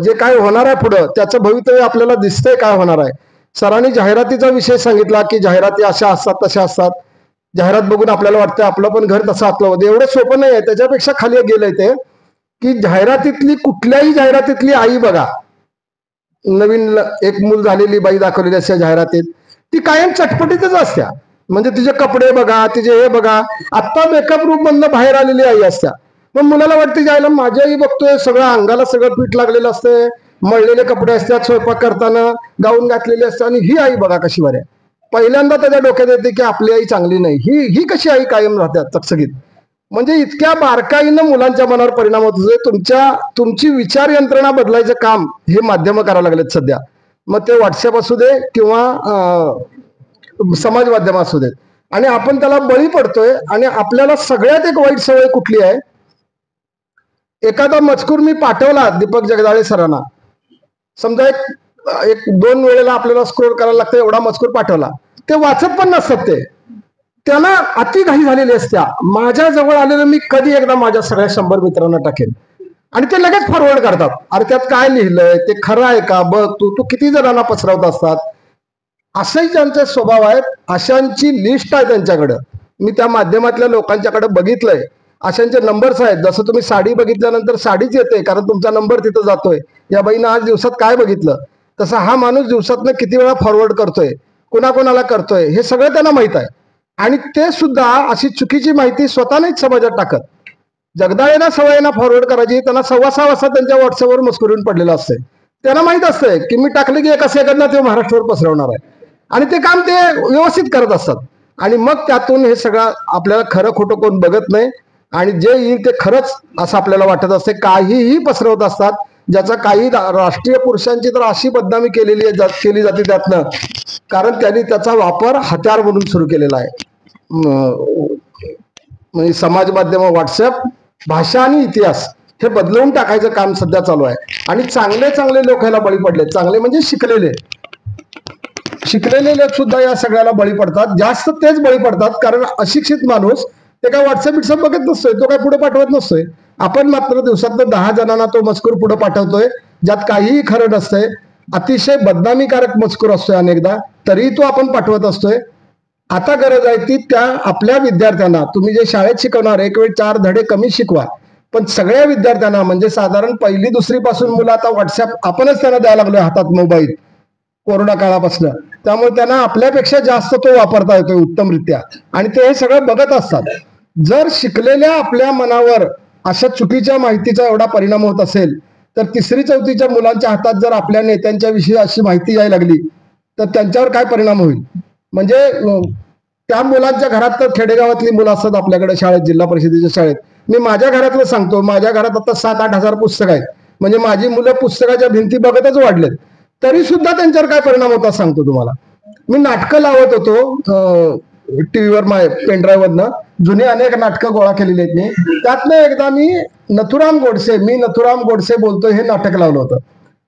जे काय होणार आहे पुढं त्याचं भवितव्य आपल्याला दिसतंय काय होणार आहे. सरांनी जाहिरातीचा विषय सांगितला की जाहिराती अशा असतात तशा असतात. जाहिरात बघून आपल्याला वाटतं आपलं पण घर तसं आपलं होतं. एवढं सोपं नाही आहे. त्याच्यापेक्षा खाली गेलंय ते की जाहिरातीतली कुठल्याही जाहिरातीतली आई बघा, नवीन एक मूल झालेली बाई दाखवलेली असते जाहिरातीत, ती कायम चटपटीतच असत्या. म्हणजे तिचे कपडे बघा, तिचे हे बघा, आत्ता मेकअप रूम मधनं बाहेर आलेली आई असत्या. मग मुलाला वाटते जायला माझी आई बघतोय सगळं अंगाला सगळं पीठ लागलेलं असतंय, मळलेले कपडे असतात, स्वयंपाक करताना गाऊन घातलेले असतात आणि ही आई बघा कशी बऱ्या. पहिल्यांदा त्याच्या डोक्यात येते की आपली आई चांगली नाही, ही कशी आई कायम राहतात चकचकीत. म्हणजे इतक्या बारकाईनं मुलांच्या मनावर परिणाम होत होते. तुमची विचार यंत्रणा बदलायचं काम हे माध्यम करायला लागलेत सध्या. मग ते व्हॉट्सअप असू दे किंवा समाज माध्यम असू देत, आणि आपण त्याला बळी पडतोय. आणि आपल्याला सगळ्यात एक वाईट सवय कुठली आहे, एखादा मजकूर मी पाठवला दीपक जगदाळे सरांना, समजा एक 2 वेळेला आपल्याला स्क्रोल करायला लागतं एवढा मजकूर पाठवला, ते वाचत पण नसतात. त्याला अति घाई झालेली असत्या. माझ्या जवळ आलेलं मी कधी एकदा माझ्या सगळ्या 100 मित्रांना टाकेन आणि ते लगेच फॉरवर्ड करतात. अरे त्यात काय लिहिलंय, ते खरं आहे का बघ, तू किती जणांना पसरवत असतात. असंही त्यांचे स्वभाव आहेत. अशांची लिस्ट आहे त्यांच्याकडं. मी त्या माध्यमातल्या लोकांच्याकडे बघितलंय, अशांचे नंबर्स आहेत. जसं तुम्ही साडी बघितल्यानंतर साडीच येते कारण तुमचा नंबर तिथं जातोय, या बाईनं आज दिवसात काय बघितलं, तसं हा माणूस दिवसातनं किती वेळा फॉरवर्ड करतोय, कोणाकोणाला करतोय, हे सगळं त्यांना माहित आहे. आणि ते सुद्धा अशी चुकीची माहिती स्वतः नाहीच समाजात टाकत. जगदाळेना सवयीना फॉरवर्ड करायची, त्यांना 1.25 वाजता त्यांच्या व्हॉट्सअपवर मस्कुरून पडलेलं असतंय. त्यांना माहित असतंय की मी टाकले की 1 सेकंदात ते महाराष्ट्रावर पसरवणार आहे आणि ते काम ते व्यवस्थित करत असतात. आणि मग त्यातून हे सगळं आपल्याला खरं खोटं कोण बघत नाही आणि जे येईल ते खरंच असं आपल्याला वाटत असते. काहीही पसरवत असतात, ज्याचा काही राष्ट्रीय पुरुषांची तर अशी बदनामी केली जाते त्यातनं, कारण त्यांनी त्याचा वापर हत्यार म्हणून सुरू केलेला आहे. म्हणजे समाज माध्यम, व्हॉट्सअप, भाषा आणि इतिहास हे बदलवून टाकायचं काम सध्या चालू आहे. आणि चांगले चांगले लोक ह्याला बळी पडले. चांगले म्हणजे शिकलेले लोक सुद्धा या सगळ्याला बळी पडतात. जास्त तेच बळी पडतात कारण अशिक्षित माणूस ते काय व्हॉट्सअप बघत नसतोय, तो काय पुढे पाठवत नसतोय. आपण मात्र दिवसातनं 10 जणांना तो मजकूर पुढे पाठवतोय ज्यात काहीही खरं नसतंय. अतिशय बदनामीकारक मजकूर असतोय अनेकदा, तरीही तो आपण पाठवत असतोय. आता गरज आहे ती त्या आपल्या विद्यार्थ्यांना, तुम्ही जे शाळेत शिकवणार एक वेळ 4 धडे कमी शिकवा, पण सगळ्या विद्यार्थ्यांना म्हणजे साधारण 1ली 2री पासून मुलं आता व्हॉट्सअप आपणच त्यांना द्यायला लागलोय हातात मोबाईल कोरोना काळापासून. त्यामुळे त्यांना आपल्यापेक्षा जास्त तो वापरता येतोय उत्तमरित्या आणि ते हे सगळं बघत असतात. जर शिकलेल्या आपल्या मनावर अशा चुकीच्या माहितीचा एवढा परिणाम होत असेल, तर 3री-4थीच्या मुलांच्या हातात जर आपल्या नेत्यांच्या विषयी अशी माहिती यायला लागली तर त्यांच्यावर काय परिणाम होईल. म्हणजे त्या मुलांच्या घरात तर खेडेगावातली मुलं असतात आपल्याकडे शाळेत, जिल्हा परिषदेच्या शाळेत. मी माझ्या घरातलं सांगतो, माझ्या घरात आता 7-8 हजार पुस्तकं आहेत. म्हणजे माझी मुलं पुस्तकाच्या भिंती बघतच वाढलेत, तरी सुद्धा त्यांच्यावर काय परिणाम होता सांगतो तुम्हाला. मी नाटकं लावत होतो टीव्हीवर पेनड्राईव्ह वरनं, जुनी अनेक नाटकं गोळा केलेली आहेत मी. त्यातनं एकदा मी नथुराम गोडसे बोलतोय हे नाटक लावलं होतं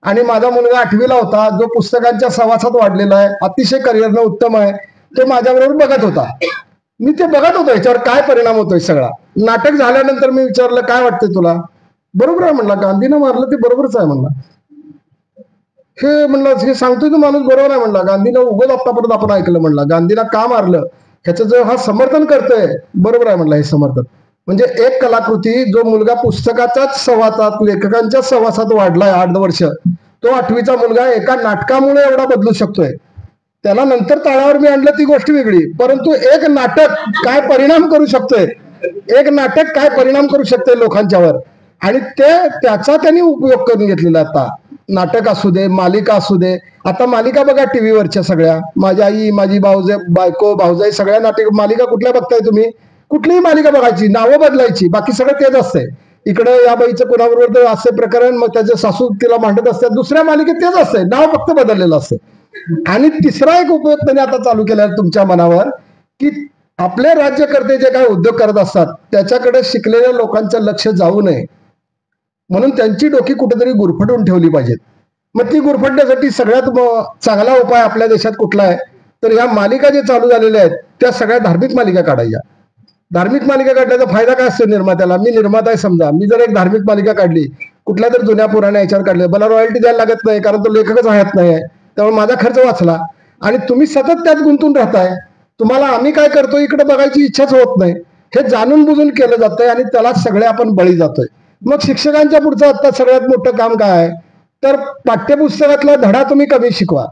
आणि माझा मुलगा 8वीला होता, जो पुस्तकांच्या सहवासात वाढलेला आहे, अतिशय करिअरनं उत्तम आहे, तो माझ्याबरोबर बघत होता. मी ते बघत होतो याच्यावर काय परिणाम होतोय सगळा. नाटक झाल्यानंतर मी विचारलं काय वाटतंय तुला. बरोबर आहे म्हणला, गांधीनं मारलं ते बरोबरच आहे म्हणला. हे म्हणलं हे सांगतोय तो माणूस बरोबर आहे म्हणला, गांधीनं उगाच आतापर्यंत आपण ऐकलं म्हणला, गांधीला का मारलं ह्याचं जो हा समर्थन करतोय बरोबर आहे म्हणला. हे समर्थन म्हणजे एक कलाकृती, जो मुलगा पुस्तकाच्याच सहवासात लेखकांच्या सहवासात वाढलाय 8 वर्ष, तो 8वीचा मुलगा एका नाटकामुळे एवढा बदलू शकतोय. त्याला नंतर ताळावर मी आणलं ती गोष्ट वेगळी, परंतु एक नाटक काय परिणाम करू शकतोय, एक नाटक काय परिणाम करू शकतोय लोकांच्यावर, आणि त्याचा त्यांनी उपयोग करून घेतलेला. आता नाटक असू दे, मालिका असू दे. आता मालिका बघा टीव्हीवरच्या सगळ्या, माझी आई, माझी बायको, भाऊजाई, सगळ्या नाटक मालिका कुठल्या बघताय तुम्ही. कुठलीही मालिका बघायची, नावं बदलायची, बाकी सगळं तेच असतंय. इकडं या बाईचं कोणाबरोबर तर असे प्रकरण, मग त्याचे सासू तिला मांडत असतात, दुसऱ्या मालिकेत तेच असतंय, नाव फक्त बदललेलं असतंय. आणि तिसरा एक उपयोग त्यांनी आता चालू केला तुमच्या मनावर, की आपले राज्यकर्ते जे काही उद्योग करत असतात त्याच्याकडे शिकलेल्या लोकांचं लक्ष जाऊ नये म्हणून त्यांची डोकी कुठेतरी गुरफटून ठेवली पाहिजेत. मग ती गुरफटण्यासाठी सगळ्यात चांगला उपाय आपल्या देशात कुठला आहे, तर ह्या मालिका जे चालू झालेल्या आहेत त्या सगळ्या धार्मिक मालिका काढायच्या. धार्मिक मालिका काढण्याचा फायदा काय असतो निर्मात्याला. मी निर्माता आहे समजा, मी जर एक धार्मिक मालिका काढली, कुठल्या तर जुन्या पुराण्या याच्यावर काढले, मला रॉयल्टी द्यायला लागत नाही कारण तो लेखकच हात नाही आहे, त्यामुळे माझा खर्च वाचला. आणि तुम्ही सतत त्यात गुंतून राहताय, तुम्हाला आम्ही काय करतो इकडे बघायची इच्छाच होत नाही. हे जाणून बुजून केलं जातंय आणि त्याला सगळे आपण बळी जातोय. मग शिक्षकांच्या पुढचं आता सगळ्यात मोठं काम काय आहे, तर पाठ्यपुस्तकातला धडा तुम्ही कमी शिकवा,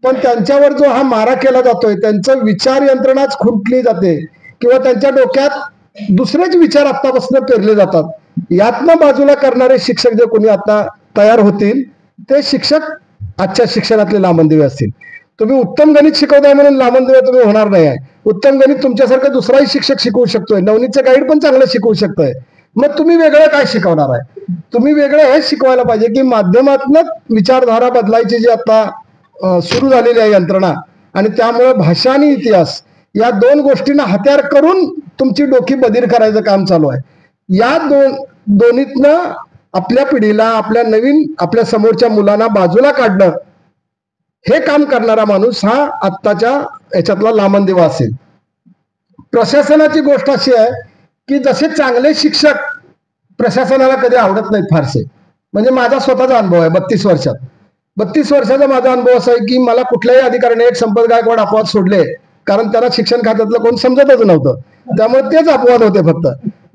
पण त्यांच्यावर जो हा मारा केला जातोय, त्यांचं विचार यंत्रणाच खुंटली जाते किंवा त्यांच्या डोक्यात दुसरेच विचार आत्तापासून पेरले जातात. यातनं बाजूला करणारे शिक्षक जे कोणी आता तयार होतील ते शिक्षक आजच्या शिक्षणातले लांबंदिवे असतील. तुम्ही उत्तम गणित शिकवताय म्हणून लांबंदिवे तुम्ही होणार नाही आहे. उत्तम गणित तुमच्यासारखं दुसराही शिक्षक शिकवू शकतोय, नवनीतचं गाईड पण चांगलं शिकवू शकतोय. मग तुम्ही वेगळं काय शिकवणार आहे. तुम्ही वेगळं हे शिकवायला पाहिजे की माध्यमातून विचारधारा बदलायची जी आता सुरू झालेली आहे यंत्रणा, आणि त्यामुळे भाषा आणि इतिहास या 2 गोष्टींना हत्यार करून तुमची डोकी बधीर करायचं काम चालू आहे. या दोन्हीतनं आपल्या पिढीला, आपल्या समोरच्या मुलांना बाजूला काढणं, हे काम करणारा माणूस हा आत्ताच्या याच्यातला लांबंदिवा असेल. प्रशासनाची गोष्ट अशी आहे की जसे चांगले शिक्षक प्रशासनाला कधी आवडत नाहीत फारसे. म्हणजे माझा स्वतःचा अनुभव आहे 32 वर्षाचा माझा अनुभव असा आहे की मला कुठल्याही अधिकाऱ्याने एक संपत गायकवाड अपवाद सोडले, कारण त्याला शिक्षण खात्यातलं कोण समजतच नव्हतं, त्यामुळे तेच अपवाद होते फक्त.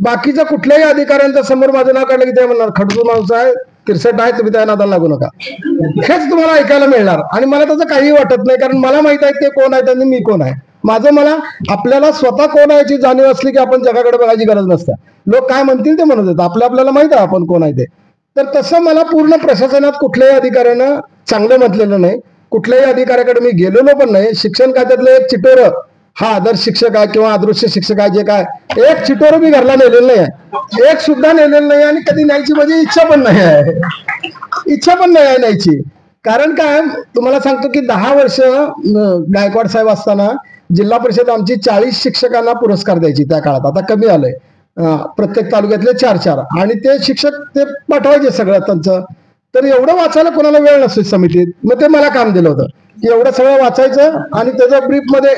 बाकीच्या कुठल्याही अधिकाऱ्यांच्या समोर माझं नाव काढलं की ते म्हणणार खडूस माणूस आहे, तिरसट आहे, तुम्ही त्या नादाला लागू नका, हेच तुम्हाला ऐकायला मिळणार. आणि मला त्याचं काही वाटत नाही, कारण मला माहित आहे ते कोण आहे आणि मी कोण आहे. मला आपल्याला स्वतः कोण आहे याची जाणीव असली की आपण जगाकडे बघायची गरज नसते. लोक काय म्हणतील ते म्हणत येतात, आपल्याला माहित आहे आपण कोण आहे ते. तर तसं मला पूर्ण प्रशासनात कुठल्याही अधिकाऱ्यानं चांगलं म्हटलेलं नाही, कुठल्याही अधिकाऱ्याकडे मी गेलेलो पण नाही. शिक्षण खात्यातलं एक चिटोर हा आदर्श शिक्षक आहे किंवा अदृश्य शिक्षक आहे, जे काय एक चिटोर मी घरला नेलेलं नाही आहे, एक सुद्धा नेलेलं नाही, आणि कधी न्यायची माझी इच्छा पण नाही आहे न्यायची. कारण काय तुम्हाला सांगतो की 10 वर्ष गायकवाड साहेब असताना जिल्हा परिषद आमची 40 शिक्षकांना पुरस्कार द्यायची त्या काळात. आता कमी आलंय, प्रत्येक तालुक्यातले 4-4, आणि ते शिक्षक ते पाठवायचे सगळं त्यांचं. तर एवढं वाचायला कोणाला वेळ नसतो समितीत, मग ते मला काम दिलं होतं की एवढं सगळं वाचायचं आणि त्याच्या ब्रीफ मध्ये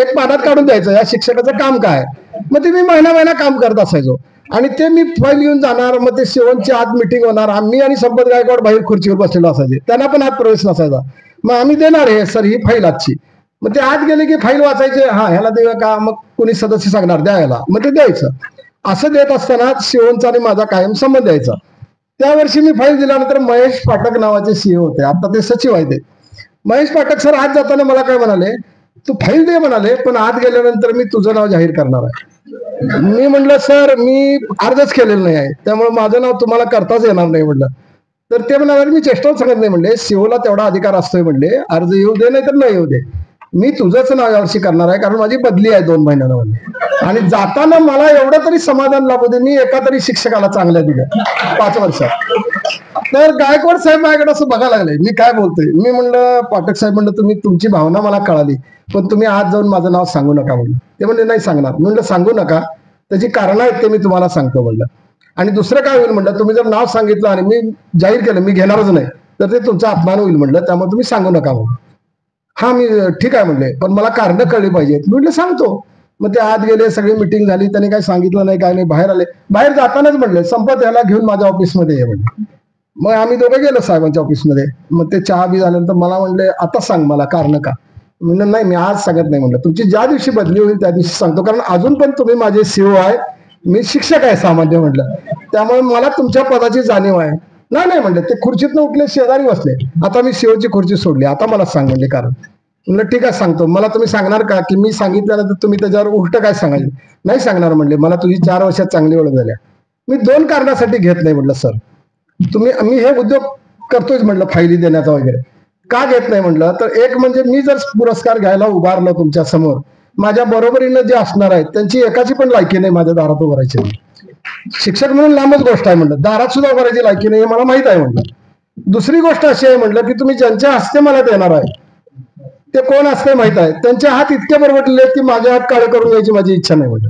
एक पानात काढून द्यायचं या शिक्षकाचं काम काय. मग ते मी महिना काम करत असायचो. आणि ते मी फाईल घेऊन जाणार, मग ते सेवनच्या आत मिटिंग होणार, आम्ही आणि संपत गायकवाड बाहेर खुर्चीवर बसलेलो असायचे, त्यांना पण आत प्रवेश नसायचा. मग आम्ही देणार हे सर ही फाईल आजची, मग ते आत गेले की फाईल वाचायचे, हा ह्याला देऊया का, मग कोणी सदस्य सांगणार द्या ह्याला, मग ते द्यायचं. असं देत असताना सेवनचा आणि माझा कायम संबंध द्यायचा. त्या वर्षी मी फाईल दिल्यानंतर महेश पाठक नावाचे सीओ होते, आता ते सचिव आहेत. महेश पाठक सर आत जाताना मला काय म्हणाले, तू फाईल दे म्हणाले, पण आत गेल्यानंतर मी तुझं नाव जाहीर करणार आहे. मी म्हटलं सर मी अर्जच केलेलं नाही आहे, त्यामुळे माझं नाव तुम्हाला करताच येणार नाही म्हटलं. तर ते म्हणाले मी चेष्टाच सांगत नाही म्हणले, सीओला तेवढा अधिकार असतोय म्हणले, अर्ज येऊ दे नाही तर नाही येऊ दे, मी तुझंच नाव यावर्षी करणार आहे, कारण माझी बदली आहे 2 महिन्यानं म्हणले. आणि जाताना मला एवढं तरी समाधान लाभू दे, मी एका तरी शिक्षकाला चांगल्या दिल्या 5 वर्षात. तर गायकवाड साहेब माझ्याकडे असं बघायला लागले मी काय बोलतोय. मी म्हणलं पाठक साहेब म्हणलं तुम्ही तुमची भावना मला कळाली, पण तुम्ही आज जाऊन माझं नाव सांगू नका म्हणलं. ते म्हणले नाही सांगणार. मी म्हणलं सांगू नका, त्याची कारणं आहेत ते मी तुम्हाला सांगतो म्हणलं. आणि दुसरं काय होईल म्हणलं, तुम्ही जर नाव सांगितलं आणि मी जाहीर केलं मी घेणारच नाही तर ते तुमचा अपमान होईल म्हणलं, त्यामुळे तुम्ही सांगू नका म्हणलं. हा मी ठीक आहे म्हणले, पण मला कारणं कळली पाहिजेत. म्हटलं सांगतो. मग ते आत गेले, सगळी मिटिंग झाली, त्यांनी काही सांगितलं नाही काय नाही, बाहेर आले. बाहेर जातानाच म्हणले संपत याला घेऊन माझ्या ऑफिसमध्ये ये म्हणले. मग आम्ही दोघं गेलो साहेबांच्या ऑफिसमध्ये. मग ते चहा बी झाल्यानंतर मला म्हणले आता सांग मला कारण का. म्हणलं नाही मी आज सांगत नाही म्हणलं, तुमची ज्या दिवशी बदली होईल त्या दिवशी सांगतो, कारण अजून पण तुम्ही माझे सीओ आहे, मी शिक्षक आहे सामान्य म्हटलं, त्यामुळे मला तुमच्या पदाची जाणीव आहे. नाही नाही म्हणले, ते खुर्चीतनं उठले, शेजारी बसले. आता मी सीओची खुर्ची सोडली, आता मला सांग म्हणले कारण. म्हणलं ठीक आहे सांगतो. मला तुम्ही सांगणार का की मी सांगितल्यानंतर तुम्ही त्याच्यावर उलट काय सांगायचे. नाही सांगणार म्हणले, मला तुझी 4 वर्षात चांगली ओळख झाल्या. मी 2 कारणासाठी घेत नाही म्हटलं सर, मी हे उद्योग करतोय म्हटलं फायली देण्याचा वगैरे, का घेत नाही म्हटलं तर एक म्हणजे मी जर पुरस्कार घ्यायला उभारलो तुमच्या समोर, माझ्या बरोबरीनं जे असणार आहेत त्यांची एकाची पण लायकी नाही माझ्या दारात उभारायची. शिक्षक म्हणून लांबच गोष्ट आहे म्हटलं, दारात सुद्धा उभारायची लायकी नाही हे मला माहित आहे म्हटलं. दुसरी गोष्ट अशी आहे म्हटलं की तुम्ही ज्यांच्या हस्ते मला देणार आहे ते कोण असते माहित आहे, त्यांचे हात इतके बरवटले की माझे हात काळे करून घ्यायची माझी इच्छा नाही म्हटलं.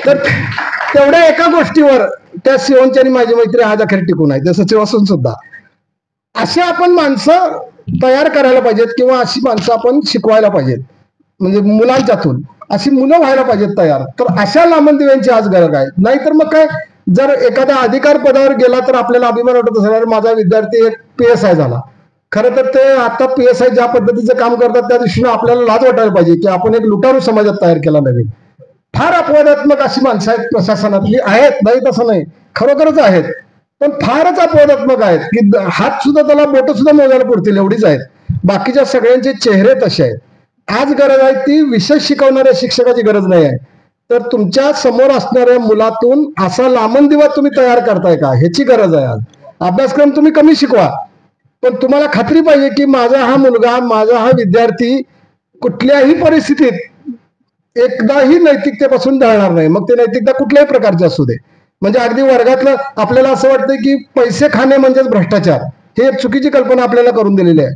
तर तेवढ्या एका गोष्टीवर त्या सीओची आणि माझी मैत्री आज अखेर टिकून आहे, त्या सचिव असून सुद्धा. अशी आपण माणसं तयार करायला पाहिजेत किंवा अशी माणसं आपण शिकवायला पाहिजेत, म्हणजे मुलांच्यातून अशी मुलं व्हायला पाहिजेत तयार. तर अशा लांबंदिव्यांची आज गरज आहे. नाहीतर मग काय, जर एखाद्या अधिकार पदावर गेला तर आपल्याला अभिमान वाटत असणार माझा विद्यार्थी एक PSI झाला. खरं तर ते आता PSI ज्या पद्धतीचं काम करतात त्या दृष्टीने आपल्याला लाज वाटायला पाहिजे की आपण एक लुटारू समाजात तयार केला नवीन. फार अपवादात्मक अशी माणसं आहेत प्रशासनातली, आहेत नाही तसं नाही, खरोखरच आहेत, पण फारच अपवादात्मक आहेत की हात सुद्धा त्याला बोट सुद्धा मोजायला पुरतील एवढीच आहेत. बाकीच्या सगळ्यांचे चेहरे तसे आहेत. आज गरज आहे ती विषय शिकवणाऱ्या शिक्षकाची गरज नाही आहे, तर तुमच्या समोर असणाऱ्या मुलातून असा लांबंदिवा तुम्ही तयार करताय का ह्याची गरज आहे. आज अभ्यासक्रम तुम्ही कमी शिकवा, पण तुम्हाला खात्री पाहिजे की माझा हा मुलगा, माझा हा विद्यार्थी कुठल्याही परिस्थितीत एकदाही नैतिकतेपासून ढळणार नाही. मग ते नैतिकता कुठल्याही प्रकारची असू दे. म्हणजे अगदी वर्गातलं आपल्याला असं वाटतं की पैसे खाणे म्हणजेच भ्रष्टाचार, हे एक चुकीची कल्पना आपल्याला करून दिलेली आहे.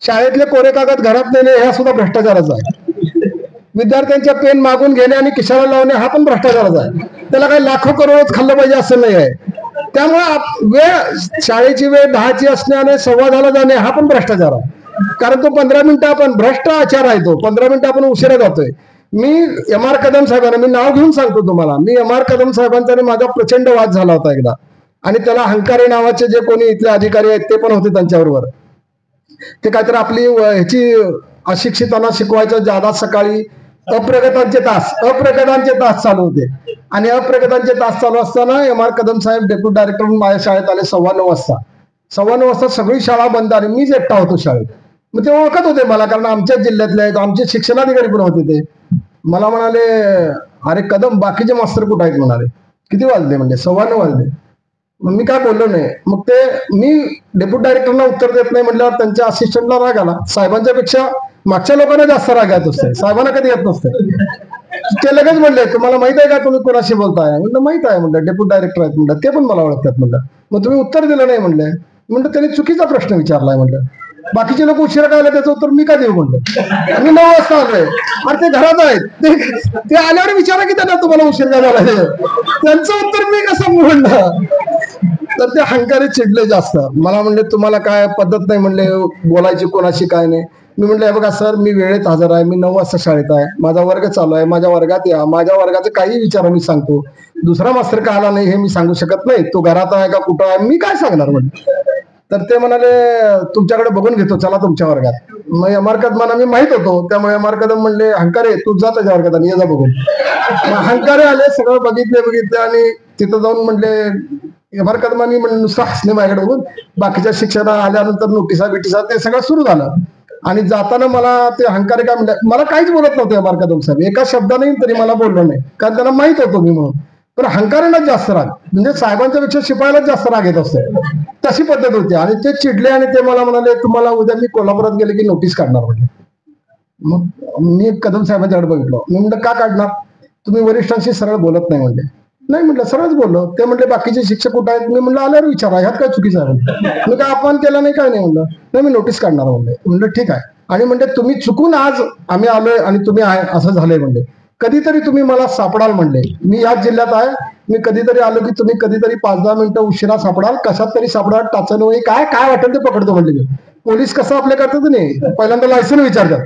शाळेतले कोरे कागद घरात नेणे हा सुद्धा भ्रष्टाचारच आहे. विद्यार्थ्यांच्या पेन मागून घेणे आणि खिशाला लावणे हा पण भ्रष्टाचारच आहे. त्याला काही लाखो करोडच खाल्लं पाहिजे असं नाही आहे. त्यामुळे शाळेची वेळ 10ची असणे आणि 10:15 जाणे हा पण भ्रष्टाचार आहे, कारण तो 15 मिनिटं आपण भ्रष्टाचार आहे, तो 15 मिनिटं आपण उशिरा जातोय. मी MR कदम साहेबांना, मी नाव घेऊन सांगतो तुम्हाला, मी MR कदम साहेबांचा आणि माझा प्रचंड वाद झाला होता एकदा, आणि त्याला हंकारे नावाचे जे कोणी इथले अधिकारी आहेत ते पण होते त्यांच्याबरोबर. ते काहीतरी आपली ह्याची अशिक्षितांना शिकवायचं, जादा सकाळी अप्रगतांचे तास चालू होते, आणि अप्रगतांचे तास चालू असताना MR कदम साहेब डेप्युटी डायरेक्टर म्हणून माझ्या शाळेत आले 9:15 वाजता. सगळी शाळा बंद आणि मीच एकटा होतो शाळेत. मग ते ओळखत होते मला, कारण आमच्याच जिल्ह्यातले आहेत, आमचे शिक्षणाधिकारी पण होते. ते मला म्हणाले अरे कदम बाकीचे मास्तर कुठे आहेत म्हणाले. किती वाजले म्हणजे 9:15 वाजले. मग मी काय बोललो नाही. मग ते मी डेप्युटी डायरेक्टरला उत्तर देत नाही म्हटल्यावर त्यांच्या असिस्टंटला राग आला. साहेबांच्या पेक्षा मागच्या लोकांना जास्त राग येत असते, साहेबांना कधी येत नसते. ते लगेच म्हणले तुम्हाला माहित आहे का तुम्ही कोणाशी बोलताय. म्हणलं माहित आहे म्हणलं, डेप्युटी डायरेक्टर आहेत म्हणलं, ते पण मला ओळखतात म्हणलं. मग तुम्ही उत्तर दिलं नाही म्हणले. म्हणलं त्यांनी चुकीचा प्रश्न विचारलाय म्हणलं, बाकीचे लोक उशिरा काय आले त्याचं उत्तर मी का देऊ म्हणलं. मी 9 वाजता आलोय, अरे ते घरात आहेत, ते आल्यावर विचारा की त्यांना तुम्हाला उशीर काय झाला, त्यांचं उत्तर मी कसं म्हणलं. तर ते हंकारी चिडले जास्त. मला म्हणले तुम्हाला काय पद्धत नाही म्हणले बोलायची कोणाशी, काय नाही. मी म्हणलं हे बघा सर, मी वेळेत हजर आहे, मी 9 वाजता शाळेत आहे, माझा वर्ग चालू आहे, माझ्या वर्गात या, माझ्या वर्गाचे काही विचार मी सांगतो. दुसरा मास्तर का आला नाही हे मी सांगू शकत नाही, तो घरात आहे का कुठं आहे मी काय सांगणार म्हणले. तर ते म्हणाले तुमच्याकडे बघून घेतो, चला तुमच्या वर्गात. मग एम आर कदमांना मी माहित होतो, त्यामुळे एम आर कदम म्हणले हंकारे तू जा त्याच्या वर्गात आणि ये जा बघून. मग हंकारे आले, सगळं बघितले आणि तिथं जाऊन म्हणले एम आर कदमांनी म्हणजे नुसतं हसले माझ्याकडे बघून. बाकीच्या शिक्षणा आल्यानंतर नोटिसा बिटिसा ते सगळं सुरू झालं. आणि जाताना मला ते हंकारे काय म्हणले, मला काहीच बोलत नव्हते एम आर कदम साहेब, एका शब्दाने तरी मला बोललो नाही, कारण त्यांना माहित होतो मी म्हणून. पण हंकारेलाच जास्त राग, म्हणजे साहेबांच्या पेक्षा शिपायालाच जास्त राग येत असतो, तशी पद्धत होती. आणि ते चिडले आणि ते मला म्हणाले तुम्हाला उद्या मी कोल्हापुरात गेले की नोटीस काढणार म्हणले. मग मी कदम साहेबांच्याकडे बघितलो. मी म्हणलं का काढणार, तुम्ही वरिष्ठांशी सरळ बोलत नाही म्हणले. नाही म्हटलं, सरळच बोललो. ते म्हटले बाकीचे शिक्षक कुठे आहेत. मी म्हणलं आल्यावर विचारा, ह्यात काय चुकीचं आहे. मी काय अपमान केला नाही, काय नाही म्हणलं. नाही मी नोटीस काढणार म्हणले. म्हणलं ठीक आहे. आणि म्हणजे तुम्ही चुकून आज आम्ही आलोय आणि तुम्ही आहे असं झालंय म्हणले. कधीतरी तुम्ही मला सापडाल म्हणले, मी याच जिल्ह्यात आहे, मी कधीतरी आलो की तुम्ही कधीतरी 5-10 मिनिटं उशिरा सापडाल, कशात तरी सापडाल, टाचन वगैरे काय काय वाटेल ते पकडतो म्हणले. मी पोलीस कसं आपल्या करतात नाही, पहिल्यांदा लायसन विचारतात,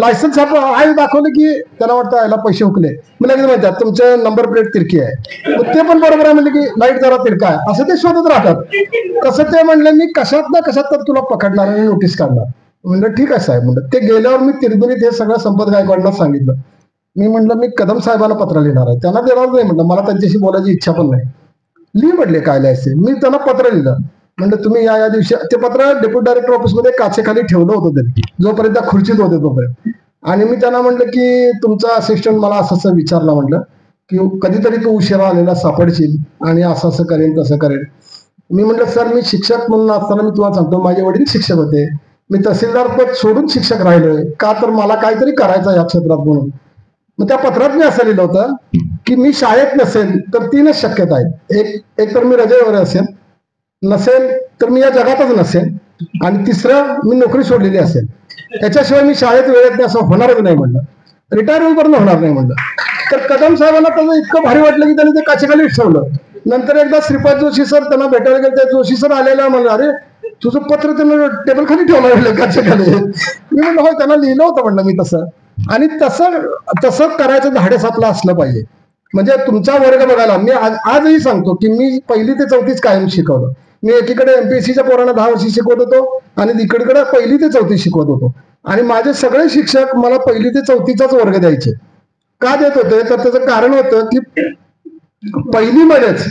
लायसन्स आहे दाखवलं की त्यांना वाटतं याला पैसे हुकले. मला लगेच माहिती तुमचे नंबर प्लेट तिरकी आहे, मग ते पण बरोबर आहे म्हणले की लाईट जरा तिरका आहे, असं ते शोधत राहतात. तसं ते म्हणले मी कशात ना कशात तर तुला पकडणार आणि नोटीस काढणार. म्हणलं ठीक आहे साहेब म्हणलं. ते गेल्यावर मी तिरबिरीत हे सगळं संपत गायकवाडांना सांगितलं. मी म्हटलं मी कदम साहेबांना पत्र लिहिणार आहे, त्यांना देणार नाही म्हटलं, मला त्यांच्याशी बोलायची इच्छा पण नाही. लिहि म्हटले काय लिहायचे. मी त्यांना पत्र लिहिलं. म्हणजे तुम्ही या दिवशी, ते पत्र डेप्युटी डायरेक्टर ऑफिसमध्ये काचेखाली ठेवलं होतं त्यांनी, जोपर्यंत त्या खुर्चीत होते तोपर्यंत. आणि मी त्यांना म्हटलं की तुमचा असिस्टंट मला असं असं विचारला म्हटलं की कधीतरी तू उशिरा आलेला सापडशील आणि असं असं करेन तसं करेन. मी म्हटलं सर मी शिक्षक म्हणून असताना मी तुम्हाला सांगतो, माझे वडील शिक्षक होते, मी तहसीलदार पद सोडून शिक्षक राहिलोय का, तर मला काहीतरी करायचं या क्षेत्रात म्हणून. मग त्या पत्रात मी असं लिहिलं होतं की मी शाळेत नसेल तर 3च शक्यता आहेत. एक तर मी रजेवर असेल, नसेल तर मी या जगातच नसेल, आणि तिसरं मी नोकरी सोडलेली असेल. त्याच्याशिवाय मी शाळेत वेळेत नाही असं होणारच नाही म्हणलं, रिटायर होईपर्यंत होणार नाही म्हणलं. तर कदम साहेबांना त्याचं इतकं भारी वाटलं की त्यांनी ते काचेखाली ठेवलं. नंतर एकदा श्रीपाद जोशी सर त्यांना भेटायला गेले, त्या जोशी सर आलेला म्हणलं अरे तुझं पत्र त्यांना टेबल खाली ठेवलं म्हणलं काचेखाली. मी म्हणलं हो त्यांना लिहिलं होतं म्हणलं मी तसं. आणि तसं करायचं धाडस आपलं असलं पाहिजे. म्हणजे तुमचा वर्ग बघायला मी आजही सांगतो की मी 1ली ते 4थीच कायम शिकवलं. मी एकीकडे एमपीएससीच्या पोरांना 10 वर्ष शिकवत होतो आणि इकडे 1ली ते 4थी शिकवत होतो. आणि माझे सगळे शिक्षक मला 1ली ते 4थीचाच वर्ग द्यायचे. का देत होते तर त्याचं कारण होतं की 1लीमध्येच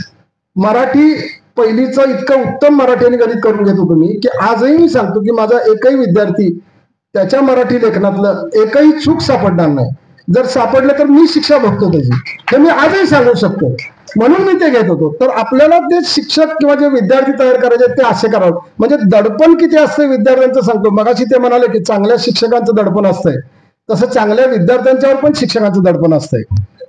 मराठी, 1लीचं इतकं उत्तम मराठी आणि गणित करून घेत होतो मी की आजही मी सांगतो की माझा एकही विद्यार्थी त्याच्या मराठी लेखनातलं एकही चूक सापडणार नाही. जर सापडलं तर मी शिक्षा बघतो त्याची, हे मी आजही सांगू शकतो. म्हणून मी ते घेत होतो. तर आपल्याला ते शिक्षक किंवा जे विद्यार्थी तयार करायचे ते असे करावं. म्हणजे दडपण किती असते विद्यार्थ्यांचं सांगतो. मगाशी ते म्हणाले की चांगल्या शिक्षकांचं दडपण असतंय, तसं चांगल्या विद्यार्थ्यांच्यावर पण शिक्षकांचं दडपण असतंय.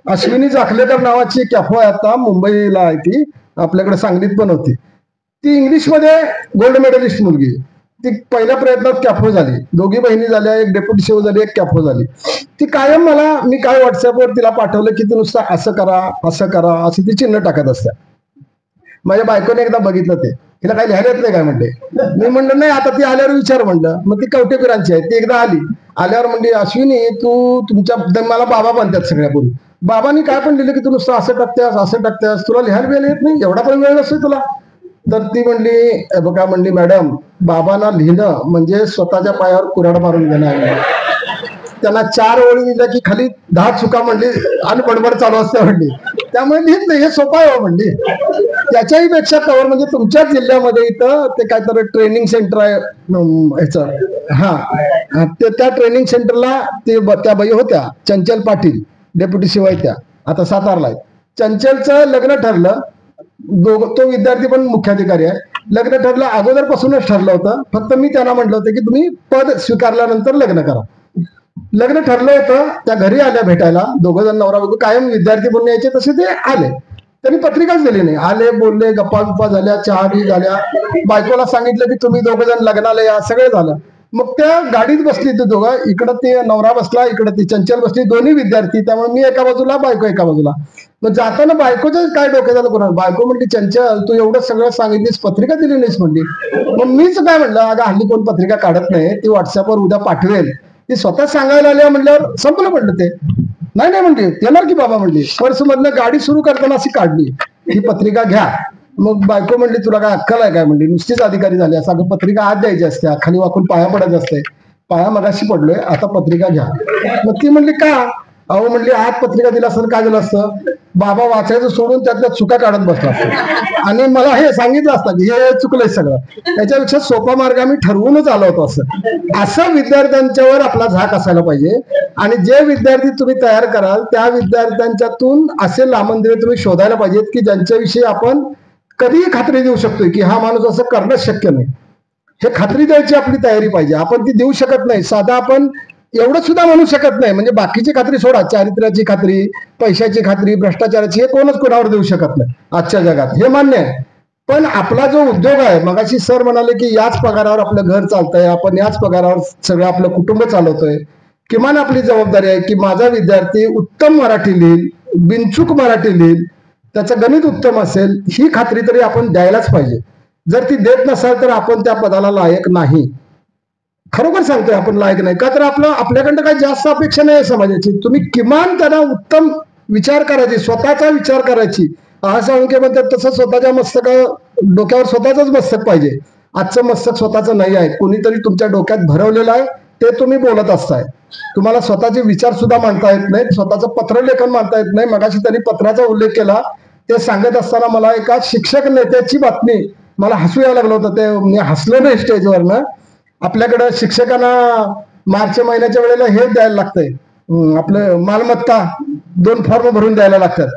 अश्विनी जाखलेकर नावाची कॅफो आहे, आता मुंबईला आहे, ती आपल्याकडे सांगलीत पण होती. ती इंग्लिशमध्ये गोल्ड मेडलिस्ट मुलगी. ती पहिल्या प्रयत्नात कॅफो झाली, 2 बहिणी झाल्या, एक डेप्युटी शेव झाली, एक कॅफो झाली. ती कायम मी काय व्हॉट्सअपवर तिला पाठवलं की तू नुसतं असं करा असं करा अशी ती चिन्ह टाकत असते. माझ्या बायकोने एकदा बघितलं, ते तिला काही लिहायला येत नाही काय म्हणते. मी म्हणलं नाही आता ती आल्यावर विचार म्हणलं. मग ती कवटेकरांची आहे, ती एकदा आल्यावर म्हणजे अश्विनी तू तुमच्या मला बाबा बनतात सगळ्या पूर्वी. बाबांनी काय पण लिहिलं की तू नुसतं असं टाकतेस, तुला लिहायला वेळ येत नाही, एवढा पण वेळ नसतोय तुला. तर ती म्हणली बघा म्हणली मॅडम, बाबांना लिहिणं म्हणजे स्वतःच्या पायावर कुऱ्हाड मारून घेणं. त्यांना 4 ओळी दिल्या की खाली 10 चुका म्हणली आणि बडबड चालू असते म्हणली. त्यामुळे लिहित नाही, हे सोपं आहे म्हणली. त्याच्याही पेक्षा कवर म्हणजे तुमच्याच जिल्ह्यामध्ये इथं ते काय तर ट्रेनिंग सेंटर आहे ह्याचं, हा ते त्या ट्रेनिंग सेंटरला त्या बाई होत्या चंचल पाटील, डेप्युटी शिवाय, त्या आता सातारला आहेत. चंचलचं लग्न ठरलं, तो विद्यार्थी पण मुख्याधिकारी आहे. लग्न ठरलं अगोदरपासूनच ठरलं होतं, फक्त मी त्यांना म्हटलं होतं की तुम्ही पद स्वीकारल्यानंतर लग्न करा. लग्न ठरलं होतं, त्या घरी आल्या भेटायला, 2 जण नवरा बायको कायम विद्यार्थी म्हणून यायचे, तसे ते आले. त्यांनी पत्रिकाच दिली नाही, आले बोलले, गप्पा झाल्या, चहा बी झाल्या. बायकोला सांगितलं की तुम्ही 2 जण लग्नाला या, सगळे झालं. मग त्या गाडीत बसली ते दोघं, इकडं ते नवरा बसला, इकडं ती चंचल बसली, दोन्ही विद्यार्थी. त्यामुळे मी एका बाजूला, बायको एका बाजूला. मग जाताना बायकोच्या काय डोक्यात आलं कोणा, बायको म्हणली चंचल तू एवढं सगळं सांगितलीस, पत्रिका दिली नाहीस म्हणली. मग मीच काय म्हणलं, अगं हल्ली कोण पत्रिका काढत नाही, ती व्हॉट्सअपवर उद्या पाठवेल, ती स्वतः सांगायला आल्या म्हणल्यावर संपलं म्हणलं ते. नाही नाही म्हणली, येणार की बाबा म्हणली. पर्स मधनं गाडी सुरू करताना अशी काढली, ही पत्रिका घ्या. मग बायको म्हणली तुला काय अक्कल आहे काय म्हणली, नुसतीच अधिकारी झाली, असं अगं पत्रिका आत द्यायची असते, खाली वाकून पाया पडायचं असते, पाया मगाशी पडलोय, आता पत्रिका घ्या. मग ती म्हणली का, अहो म्हणली आत पत्रिका दिला असतं काय झालं असतं, बाबा वाचायचं सोडून त्यातल्या चुका काढत बसला असतो आणि मला हे सांगितलं असतं की हे चुकलंय सगळं, त्याच्यापेक्षा सोपा मार्ग आम्ही ठरवूनच आलो होतो. असं विद्यार्थ्यांच्यावर आपला झाक असायला पाहिजे. आणि जे विद्यार्थी तुम्ही तयार कराल त्या विद्यार्थ्यांच्यातून असे लामणदिवे तुम्ही शोधायला पाहिजेत की ज्यांच्याविषयी आपण कधीही खात्री देऊ शकतोय की हा माणूस असं करणंच शक्य नाही. हे खात्री द्यायची आपली तयारी पाहिजे. आपण ती देऊ शकत नाही, साधा आपण एवढं सुद्धा म्हणू शकत नाही. म्हणजे बाकीची खात्री सोडा, चारित्र्याची खात्री, पैशाची खात्री, भ्रष्टाचाराची, हे कोणच कोणावर देऊ शकत नाही आजच्या जगात, हे मान्य आहे. पण आपला जो उद्योग आहे, मगाशी सर म्हणाले की याच पगारावर आपलं घर चालतंय, आपण याच पगारावर सगळं आपलं कुटुंब चालवतोय. किमान आपली जबाबदारी आहे की माझा विद्यार्थी उत्तम मराठी लिहिल, बिनचूक मराठी लिहिल, त्याचं गणित उत्तम असेल, ही खात्री तरी आपण द्यायलाच पाहिजे. जर ती देत नसाल तर आपण त्या पदाला लायक नाही. खरोखर सांगतोय आपण लायक नाही. का तर आपल्याकडनं काही जास्त अपेक्षा नाही समाजाची. तुम्ही किमान त्यांना उत्तम विचार करायची, स्वतःचा विचार करायची. सांगे म्हणतात तसं स्वतःच्या डोक्यावर स्वतःच मस्तक पाहिजे. आजचं मस्तक स्वतःचं नाही आहे, कोणीतरी तुमच्या डोक्यात भरवलेलं आहे, ते तुम्ही बोलत असताय. तुम्हाला स्वतःचे विचार सुद्धा मांडता येत नाहीत, स्वतःचं पत्रलेखन मांडता येत नाही. मगाशी त्यांनी पत्राचा उल्लेख केला, ते सांगत असताना मला एका शिक्षक नेत्याची बातमी, मला हसू यायला लागलं होतं, ते मी हसलो नाही स्टेजवरनं. आपल्याकडं शिक्षकांना मार्च महिन्याच्या वेळेला हे द्यायला लागतंय, आपलं मालमत्ता 2 फॉर्म भरून द्यायला लागतात.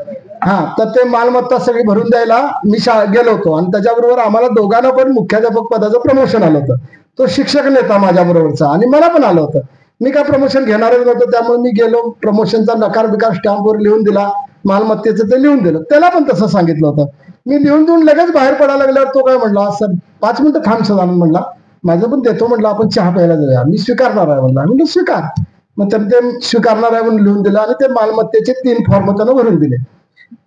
तर ते मालमत्ता सगळी भरून द्यायला मी गेलो होतो आणि त्याच्याबरोबर आम्हाला दोघांना पण मुख्याध्यापक पदाचं प्रमोशन आलं होतं. तो शिक्षक नेता माझ्या बरोबरचा आणि मला पण आलं होतं. मी काय प्रमोशन घेणारच नव्हतं, त्यामुळे मी गेलो, प्रमोशनचा नकार बिकार स्टॅम्पवर लिहून दिला, मालमत्तेचं ते लिहून दिलं. त्याला पण तसं सांगितलं होतं. मी लिहून देऊन लगेच बाहेर पडायला लागल्यावर तो काय म्हणला, सर 5 मिनिटं थांब सर म्हणला, माझं पण देतो म्हणलं, आपण चहा प्यायला जाऊया, मी स्वीकारणार आहे म्हणला. म्हणजे स्वीकार. मग त्यानं ते स्वीकारणार आहे म्हणून लिहून दिलं आणि ते मालमत्तेचे 3 फॉर्म त्यानं भरून दिले.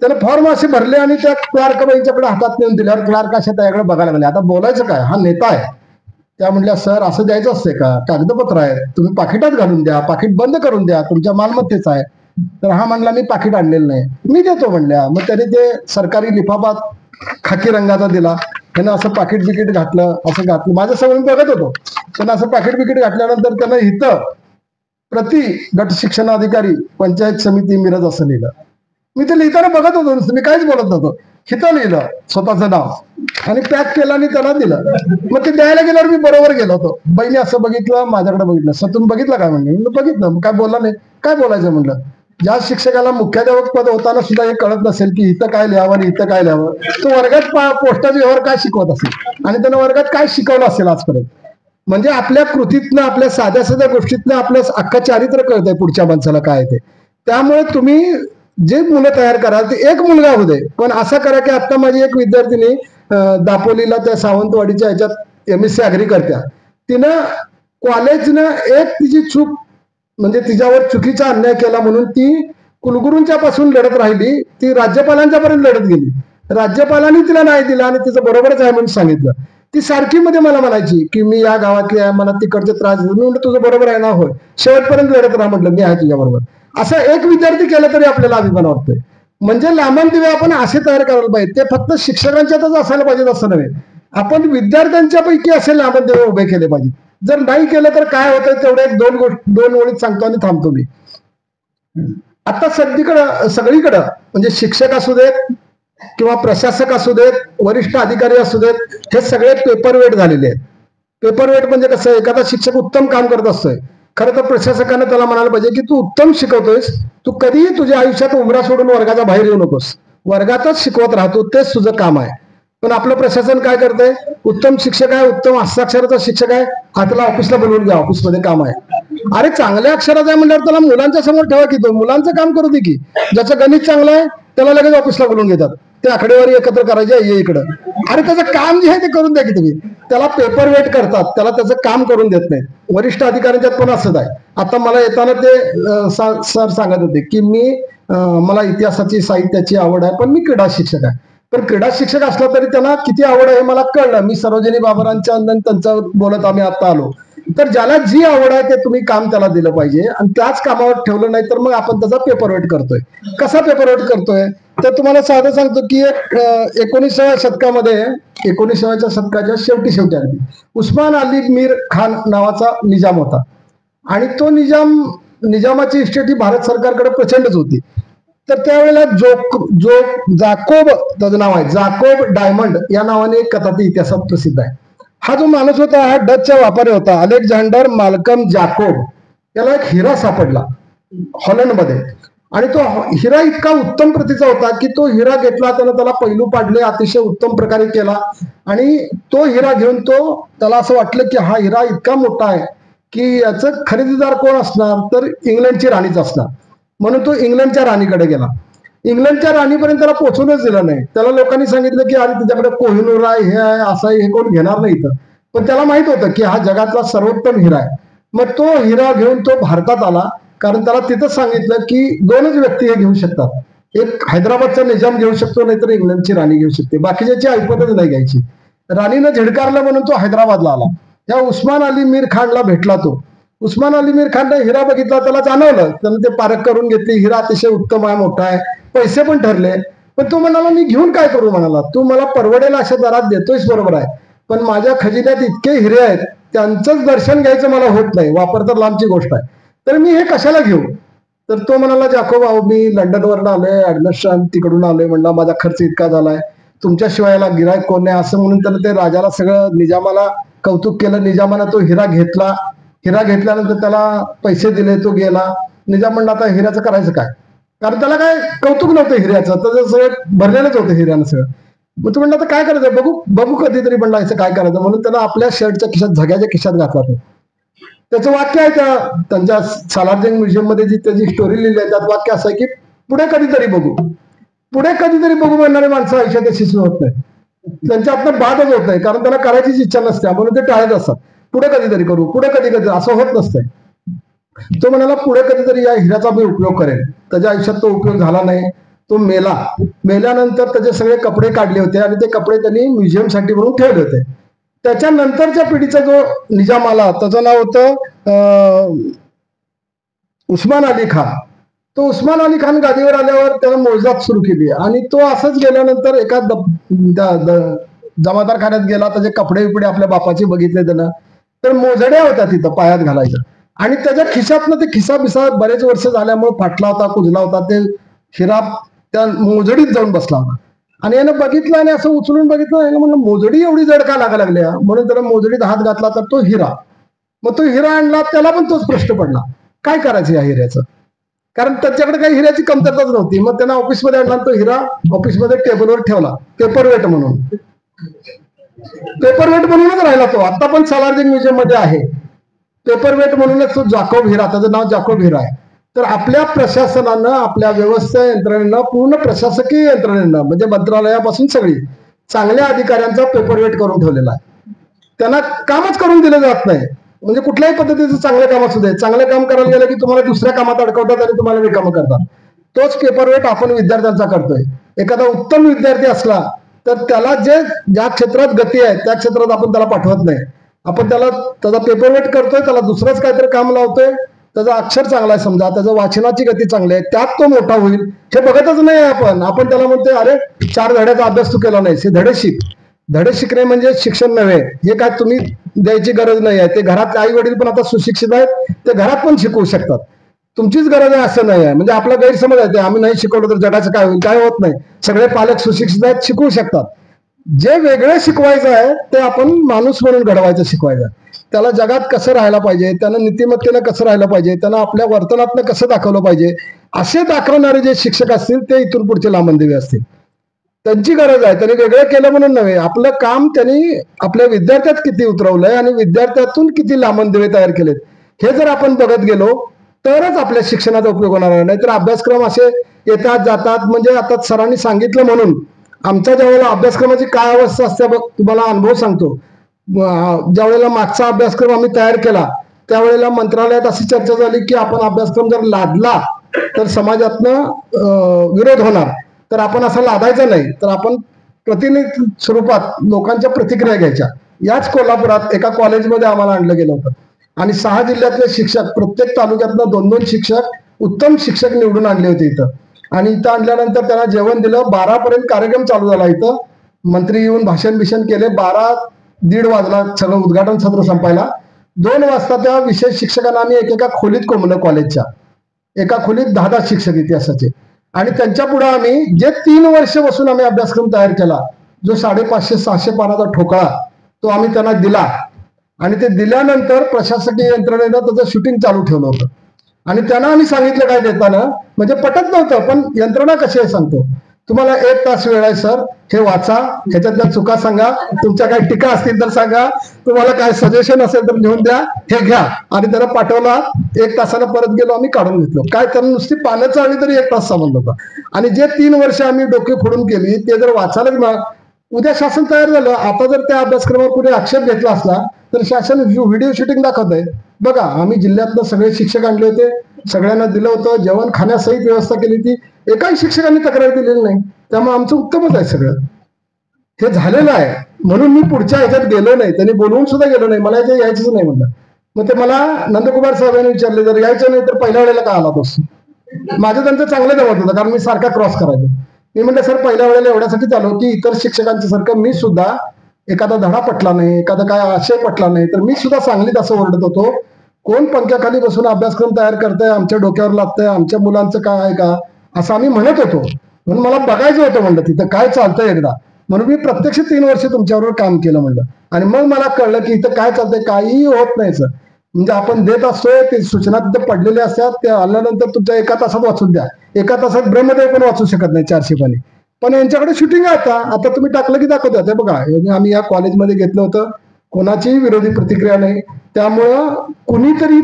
त्यानं फॉर्म असे भरले आणि त्या क्लार्क बाईंच्याकडे हातात नेऊन दिल्यावर क्लार्क अशा त्याकडे बघायला लागले. आता बोलायचं काय, हा नेता आहे. त्या म्हणल्या सर असं द्यायचं असते का, कागदपत्र आहे, तुम्ही पाकिटात घालून द्या, पाकिट बंद करून द्या, तुमच्या मालमत्तेचं आहे. तर हा म्हणला मी पाकिट आणलेलं नाही, मी देतो म्हणल्या. मग त्याने ते सरकारी लिफाफा खाकी रंगाचा दिला, त्यानं असं पाकिट बिकिट घातलं, असं घातलं. माझ्या समोर बघत होतो, त्यानं असं पाकिट बिकिट घातल्यानंतर त्यानं इथं प्रति गट शिक्षणाधिकारी पंचायत समिती मिरज असं लिहिलं. मी ते लिहिताना बघत होतो, मी काहीच बोलत नव्हतो. हिथं लिहिलं स्वतःचं नाव आणि पॅक केलं आणि त्याला दिलं. मग ते द्यायला गेल्यावर मी बरोबर गेलो होतो. बहिणी असं बघितलं, माझ्याकडे बघितलं, सतून बघितलं काय म्हणले, बघितलं, काय बोलला नाही, काय बोलायचं म्हणलं. ज्या शिक्षकाला मुख्याध्यापक पद होताना सुद्धा हे कळत नसेल की इथं काय लिहावं आणि इथं काय लिहावं, तो वर्गात पोस्टाचा व्यवहार काय शिकवत असेल आणि त्यानं वर्गात काय शिकवलं असेल आजपर्यंत. म्हणजे आपल्या कृतीतनं, आपल्या साध्या साध्या गोष्टीतनं आपलं अख्खं चारित्र्य कळतंय पुढच्या माणसाला काय ते. त्यामुळे तुम्ही जे मुलं तयार कराल ते एक मुलगा होऊ दे, पण असं करा की आता माझी एक विद्यार्थिनी दापोलीला त्या सावंतवाडीच्या ह्याच्यात MSc अग्री करत्या, तिनं कॉलेजनं एक तिची चूक म्हणजे तिच्यावर चुकीचा अन्याय केला म्हणून ती कुलगुरूंच्या पासून लढत राहिली, ती राज्यपालांच्या पर्यंत लढत गेली. राज्यपालांनी तिला नाही दिला आणि तिचं बरोबरच आहे म्हणून सांगितलं. ती सारखी मध्ये मला म्हणायची की मी या गावातली आहे, मला तिकडचे त्रास देतो. मी म्हटलं तुझं बरोबर आहे ना, होय, शेवटपर्यंत लढत राहा म्हटलं, मी आहे तुझ्या बरोबर. असं एक विद्यार्थी केला तरी आपल्याला अभिमान वाटतोय. म्हणजे लांबणदिवे आपण असे तयार करायला पाहिजे, ते फक्त शिक्षकांच्यातच असायला पाहिजेत असं नव्हे, आपण विद्यार्थ्यांच्या पैकी असे लांबणदिवे उभे केले पाहिजे. जर नाही केलं तर काय होतं, तेवढे 2 ओळीत सांगतो आणि थांबतो मी. आता सगळीकडं म्हणजे शिक्षक असू देत किंवा प्रशासक असू देत, वरिष्ठ अधिकारी असू देत, हे सगळे पेपरवेट झालेले आहेत. पेपरवेट म्हणजे कसं, एखादा शिक्षक उत्तम काम करत असतोय, खरं तर प्रशासकानं त्याला म्हणायला पाहिजे की तू उत्तम शिकवतोयस, तू कधीही तुझ्या आयुष्यात उमरा सोडून वर्गाच्या बाहेर येऊ नकोस, वर्गातच शिकवत राहतो, तेच तुझं काम आहे. पण आपलं प्रशासन काय करतंय, उत्तम शिक्षक आहे, उत्तम हस्ताक्षराचा शिक्षक आहे, त्याला ऑफिसला बोलवून घ्या, ऑफिसमध्ये काम आहे. अरे चांगल्या अक्षराचा आहे म्हणल्यावर त्याला मुलांच्या समोर ठेवा की, तो मुलांचं काम करू दे की. ज्याचं गणित चांगलं आहे त्याला लगेच ऑफिसला बोलवून घेतात, ते आकडेवारी एकत्र करायचे, ये इकडं. अरे त्याचं काम जे आहे ते करून द्या की तुम्ही. त्याला पेपर वेट करतात, त्याला त्याचं काम करून देत नाहीत. वरिष्ठ अधिकाऱ्यांच्यात पण असंच आहे. आता मला येताना ते सर सांगत होते की मी मला इतिहासाची साहित्याची आवड आहे, पण मी क्रीडा शिक्षक आहे. पण क्रीडा शिक्षक असला तरी त्यांना किती आवड आहे हे मला कळलं. मी सरोजिनी बाबरांच्या त्यांच्यावर बोलत आम्ही आता आलो. तर ज्याला जी आवड आहे ते तुम्ही काम त्याला दिलं पाहिजे आणि त्याच कामावर ठेवलं नाही तर मग आपण त्याचा पेपरवेट करतोय. कसा पेपरवेट करतोय तर तुम्हाला साधं सांगतो की 19व्या शतकामध्ये 19व्या शतकाच्या शेवटी अगदी उस्मान अली मीर खान नावाचा निजाम होता आणि तो निजामाची इस्टेट ही भारत सरकारकडे प्रचंडच होती. तर त्यावेळेला जाकोब त्याचं नाव आहे, जाकोब डायमंड या नावाने एक कथा ती इतिहासात प्रसिद्ध आहे. हा जो माणूस होता हा डचचा व्यापारी होता, अलेक्झांडर माल्कम जाकोब. याला एक हिरा सापडला हॉलंडमध्ये आणि तो हिरा इतका उत्तम प्रतीचा होता की तो हिरा घेतला, त्याला पैलू पाडले, अतिशय उत्तम प्रकारे केला आणि तो हिरा घेऊन त्याला असं वाटलं की हा हिरा इतका मोठा आहे की याचं खरेदीदार कोण असणार तर इंग्लंडची राणीच असणार. म्हणून तो इंग्लंडच्या राणीकडे गेला. इंग्लंडच्या राणीपर्यंत त्याला पोहोचूनच दिलं नाही. त्याला लोकांनी सांगितलं की अरे तुझ्याकडे कोहिनूर आहे, हे आहे, असं आहे, हे कोण घेणार नाही इथं. पण त्याला माहित होतं की हा जगातला सर्वोत्तम हिरा आहे. मग तो हिरा घेऊन तो भारतात आला, कारण त्याला तिथंच सांगितलं की दोनच व्यक्ती हे घेऊ शकतात, एक हैदराबादचा निजाम घेऊ शकतो, नाहीतर इंग्लंडची राणी घेऊ शकते, बाकीच्याची ऐपतच नाही घ्यायची. राणीनं झिडकारलं म्हणून तो हैदराबादला आला. त्या उस्मान अली मीर खानला भेटला. तो उस्मान अली मीर खानने हिरा बघितला, त्याला जाणवलं, त्यानं ते पारख करून घेतली. हिरा अतिशय उत्तम आहे, मोठा आहे, पैसे पण ठरले. पण तो म्हणाला मी घेऊन काय करू, म्हणाला तू मला परवडेल अशा दरात देतोयस बरोबर आहे, पण माझ्या खजिन्यात इतके हिरे आहेत त्यांचंच दर्शन घ्यायचं मला होत नाही, वापर तर लांबची गोष्ट आहे, तर मी हे कशाला घेऊ. तर तो म्हणाला जाकोब मी लंडनवरून आलोय, ऍडमिशन तिकडून आलोय, म्हणला माझा खर्च इतका झालाय, तुमच्याशिवाय याला गिरायक कोण नाही, असं म्हणून त्यानं ते राजाला सगळं निजामाला कौतुक केलं. निजामानं तो हिरा घेतला. हिरा घेतल्यानंतर त्याला पैसे दिले, तो गेला. निजाम म्हणला आता हिऱ्याचं करायचं काय, कारण त्याला काय कौतुक नव्हतं हिऱ्याचं, तर सगळं भरलेलंच होतं हिऱ्यानं सगळं. मग तो म्हणला आता काय करायचं, बघू बघू कधीतरी म्हणला याचं काय करायचं, म्हणून त्याला आपल्या शर्टच्या खिशात झग्याच्या खिशात घातला. तो त्याचं वाक्य आहे त्यांच्या सालारजंग म्युझियम मध्ये जी त्याची स्टोरी लिहिली आहे, त्यात वाक्य असं आहे की पुढे कधीतरी बघू, पुढे कधीतरी बघू म्हणणारे माणसं आयुष्यात यशस्वी होत नाही. त्यांच्या आतनं बादच होत नाही, कारण त्यांना करायचीच इच्छा नसते, म्हणून ते टाळत असतात. पुढे कधीतरी करू, पुढे कधी असं होत नसतंय. तो म्हणाला पुढे कधीतरी या हिऱ्याचा मी उपयोग करेन. त्याच्या आयुष्यात तो उपयोग झाला नाही. तो मेल्यानंतर त्याचे सगळे कपडे काढले होते आणि ते कपडे त्यांनी म्युझियम साठी म्हणून ठेवले होते. त्याच्यानंतरच्या पिढीचा जो निजाम आला त्याचं नाव होतं उस्मान अली खान. तो उस्मान अली खान गादीवर आल्यावर त्यानं मोजदाद सुरू केली आणि तो असंच गेल्यानंतर एका जमादार खान्यात गेला. त्याचे कपडे बिपडे आपल्या बापाचे बघितले त्यानं, तर मोजड्या होत्या तिथं पायात घालायच्या आणि त्याच्या खिशातनं ते खिसा बिसा बरेच वर्ष झाल्यामुळे फाटला होता, कुजला होता. ते हिरा त्या मोजडीत जाऊन बसला होता आणि यानं बघितलं आणि असं उचलून बघितलं. यानं म्हणलं मोजडी एवढी जड का लागा लागल्या, म्हणून त्याला मोजडीत हात घातला तर तो हिरा. मग तो हिरा आणला, त्याला पण तोच प्रश्न पडला काय करायचं या हिऱ्याचं, कारण त्याच्याकडे काही हिऱ्याची कमतरताच नव्हती. मग त्यांना ऑफिसमध्ये आणला, तो हिरा ऑफिसमध्ये टेबलवर ठेवला पेपरवेट म्हणून. पेपरवेट म्हणूनच राहिला तो, आता पण सालारजंग म्युझियम मध्ये आहे. पेपरवेट म्हणूनच तो जाकोब हिरा, त्याचं नाव जाकोब हिरा आहे. तर आपल्या प्रशासनानं, आपल्या व्यवस्था यंत्रणेनं, पूर्ण प्रशासकीय यंत्रणेनं म्हणजे मंत्रालयापासून सगळी चांगल्या अधिकाऱ्यांचा पेपरवेट करून ठेवलेला आहे. त्यांना कामच करून दिलं जात नाही. म्हणजे कुठल्याही पद्धतीचं चांगलं काम असू दे, चांगलं काम करायला गेलं की तुम्हाला दुसऱ्या कामात अडकवतात आणि तुम्हाला रिकामं करतात. तोच पेपरवेट आपण विद्यार्थ्यांचा करतोय. एखादा उत्तम विद्यार्थी असला तर त्याला ज्या क्षेत्रात गती आहे त्या क्षेत्रात आपण त्याला पाठवत नाही. आपण त्याचा पेपरवेट करतोय, त्याला दुसरंच काहीतरी काम लावतोय. त्याचा अक्षर चांगला आहे समजा, त्याचं वाचनाची गती चांगली आहे, त्यात तो मोठा होईल हे बघतच नाही आपण त्याला म्हणतोय अरे 4 धड्याचा अभ्यास तू केला नाहीस, हे धडे शिक. धडे शिकणे म्हणजे शिक्षण नव्हे, हे काय तुम्ही द्यायची गरज नाही आहे. ते घरात आई वडील पण आता सुशिक्षित आहेत, ते घरात पण शिकवू शकतात. तुमचीच गरज आहे असं नाही आहे. म्हणजे आपला गैरसमज आहे ते आम्ही नाही शिकवलं तर जगाचं काय होईल, काय होत नाही. सगळे पालक सुशिक्षित आहेत, शिकवू शकतात. जे वेगळे शिकवायचं आहे ते आपण माणूस म्हणून घडवायचं शिकवायचं. त्याला जगात कसं राहायला पाहिजे, त्यानं नीतिमत्तेनं कसं राहायला पाहिजे, त्यानं आपल्या वर्तनातनं कसं दाखवलं पाहिजे, असे दाखवणारे जे शिक्षक असतील ते इथून पुढचे लांबंदिवे असतील. त्यांची गरज आहे. त्यांनी वेगळं केलं म्हणून नव्हे, आपलं काम त्यांनी आपल्या विद्यार्थ्यात किती उतरवलंय आणि विद्यार्थ्यातून किती लांबंदिवे तयार केलेत हे जर आपण बघत गेलो तरच आपल्या शिक्षणाचा उपयोग होणार आहे. नाहीतर अभ्यासक्रम असे येतात जातात. म्हणजे आता सरांनी सांगितलं म्हणून आमच्या ज्यावेळेला अभ्यासक्रमाची काय अवस्था असते बघ, तुम्हाला अनुभव सांगतो. ज्यावेळेला मागचा अभ्यासक्रम आम्ही तयार केला त्यावेळेला मंत्रालयात अशी चर्चा झाली की आपण अभ्यासक्रम जर लादला तर समाजातनं विरोध होणार. तर आपण असं लादायचं नाही, तर आपण प्रतिनिधी स्वरूपात लोकांच्या प्रतिक्रिया घ्यायच्या. याच कोल्हापुरात एका कॉलेजमध्ये आम्हाला आणलं गेलं होतं आणि 6 जिल्ह्यातले शिक्षक, प्रत्येक तालुक्यातनं 2-2 शिक्षक, उत्तम शिक्षक निवडून आणले होते इथं. आणि इथं आणल्यानंतर त्यांना जेवण दिलं. 12 पर्यंत कार्यक्रम चालू झाला. इथं मंत्री येऊन भाषण केले. 12-1:30 वाजला सगळं उद्घाटन सत्र संपायला. 2 वाजता त्या विशेष शिक्षकांना आम्ही एकेका खोलीत कोंबलं. कॉलेजच्या एका खोलीत 10-10 शिक्षक इतिहासाचे. आणि त्यांच्या पुढे आम्ही जे 3 वर्ष बसून आम्ही अभ्यासक्रम तयार केला, जो 550-600 पानाचा ठोकळा, तो आम्ही त्यांना दिला. आणि ते दिल्यानंतर प्रशासकीय यंत्रणेनं त्याचं शूटिंग चालू ठेवलं होतं. आणि त्यांना आम्ही सांगितलं काय देताना, म्हणजे पटत नव्हतं, पण यंत्रणा कशी आहे सांगतो. तुम्हाला 1 तास वेळ आहे सर, हे वाचा, ह्याच्यातल्या चुका सांगा, तुमच्या काही टीका असतील तर सांगा, तुम्हाला काय सजेशन असेल तर लिहून द्या, हे घ्या. आणि त्याला पाठवला. 1 तासानं परत गेलो, आम्ही काढून घेतलो. काय त्यांना नुसती पानं चालली तरी 1 तास संबंध होता. आणि जे 3 वर्ष आम्ही डोके फोडून केली ते जर वाचायलाच उद्या शासन तयार झालं. आता जर त्या अभ्यासक्रमावर कुठे आक्षेप घेतला असला तर शासन व्हिडिओ शूटिंग दाखवत आहे. बघा, आम्ही जिल्ह्यातलं सगळे शिक्षक आणले होते, सगळ्यांना दिलं होतं, जेवण खाण्यासहित व्यवस्था केली होती. एकाही शिक्षकांनी तक्रार दिलेली नाही. त्यामुळे आमचं उत्तमच आहे सगळं. हे झालेलं आहे. म्हणून मी पुढच्या ह्याच्यात गेलो नाही, त्यांनी बोलवून सुद्धा गेलो नाही. मला इथे यायचंच नाही म्हणलं. मग ते मला नंदकुमार साहेबांनी विचारले, जर यायचं नाही तर पहिल्या वेळेला का आला तोस. माझं त्यांचं चांगलं जमत होतं, कारण मी सारखा क्रॉस करायचो. मी म्हटलं सर, पहिल्या वेळेला एवढ्यासाठी चालू की इतर शिक्षकांच्या सारखं मी सुद्धा एखादा धडा पटला नाही, एखादा काय आशय पटला नाही तर मी सुद्धा सांगलीत असं ओरडत होतो, कोण पंख्याखाली बसून अभ्यासक्रम तयार करतंय, आमच्या डोक्यावर लागतंय, आमच्या मुलांचं काय आहे का, असं आम्ही म्हणत होतो. म्हणून मला बघायचं होतं म्हणलं तिथं काय चालतंय एकदा. म्हणून मी प्रत्यक्ष 3 वर्ष तुमच्याबरोबर काम केलं म्हणलं. आणि मग मला कळलं की इथं काय चालतंय, काहीही होत नाही सर. म्हणजे आपण देत असतोय, ते सूचना तिथं पडलेल्या असतात, ते आल्यानंतर तुमच्या 1 तासात वाचून द्या. 1 तासात ब्रह्मदेव पण वाचू शकत नाही 400 पानी. पण यांच्याकडे शूटिंग आहे. आता तुम्ही टाकलं की दाखवतात. बघा, आम्ही या कॉलेजमध्ये घेतलं होतं, कोणाचीही विरोधी प्रतिक्रिया नाही. त्यामुळं कुणीतरी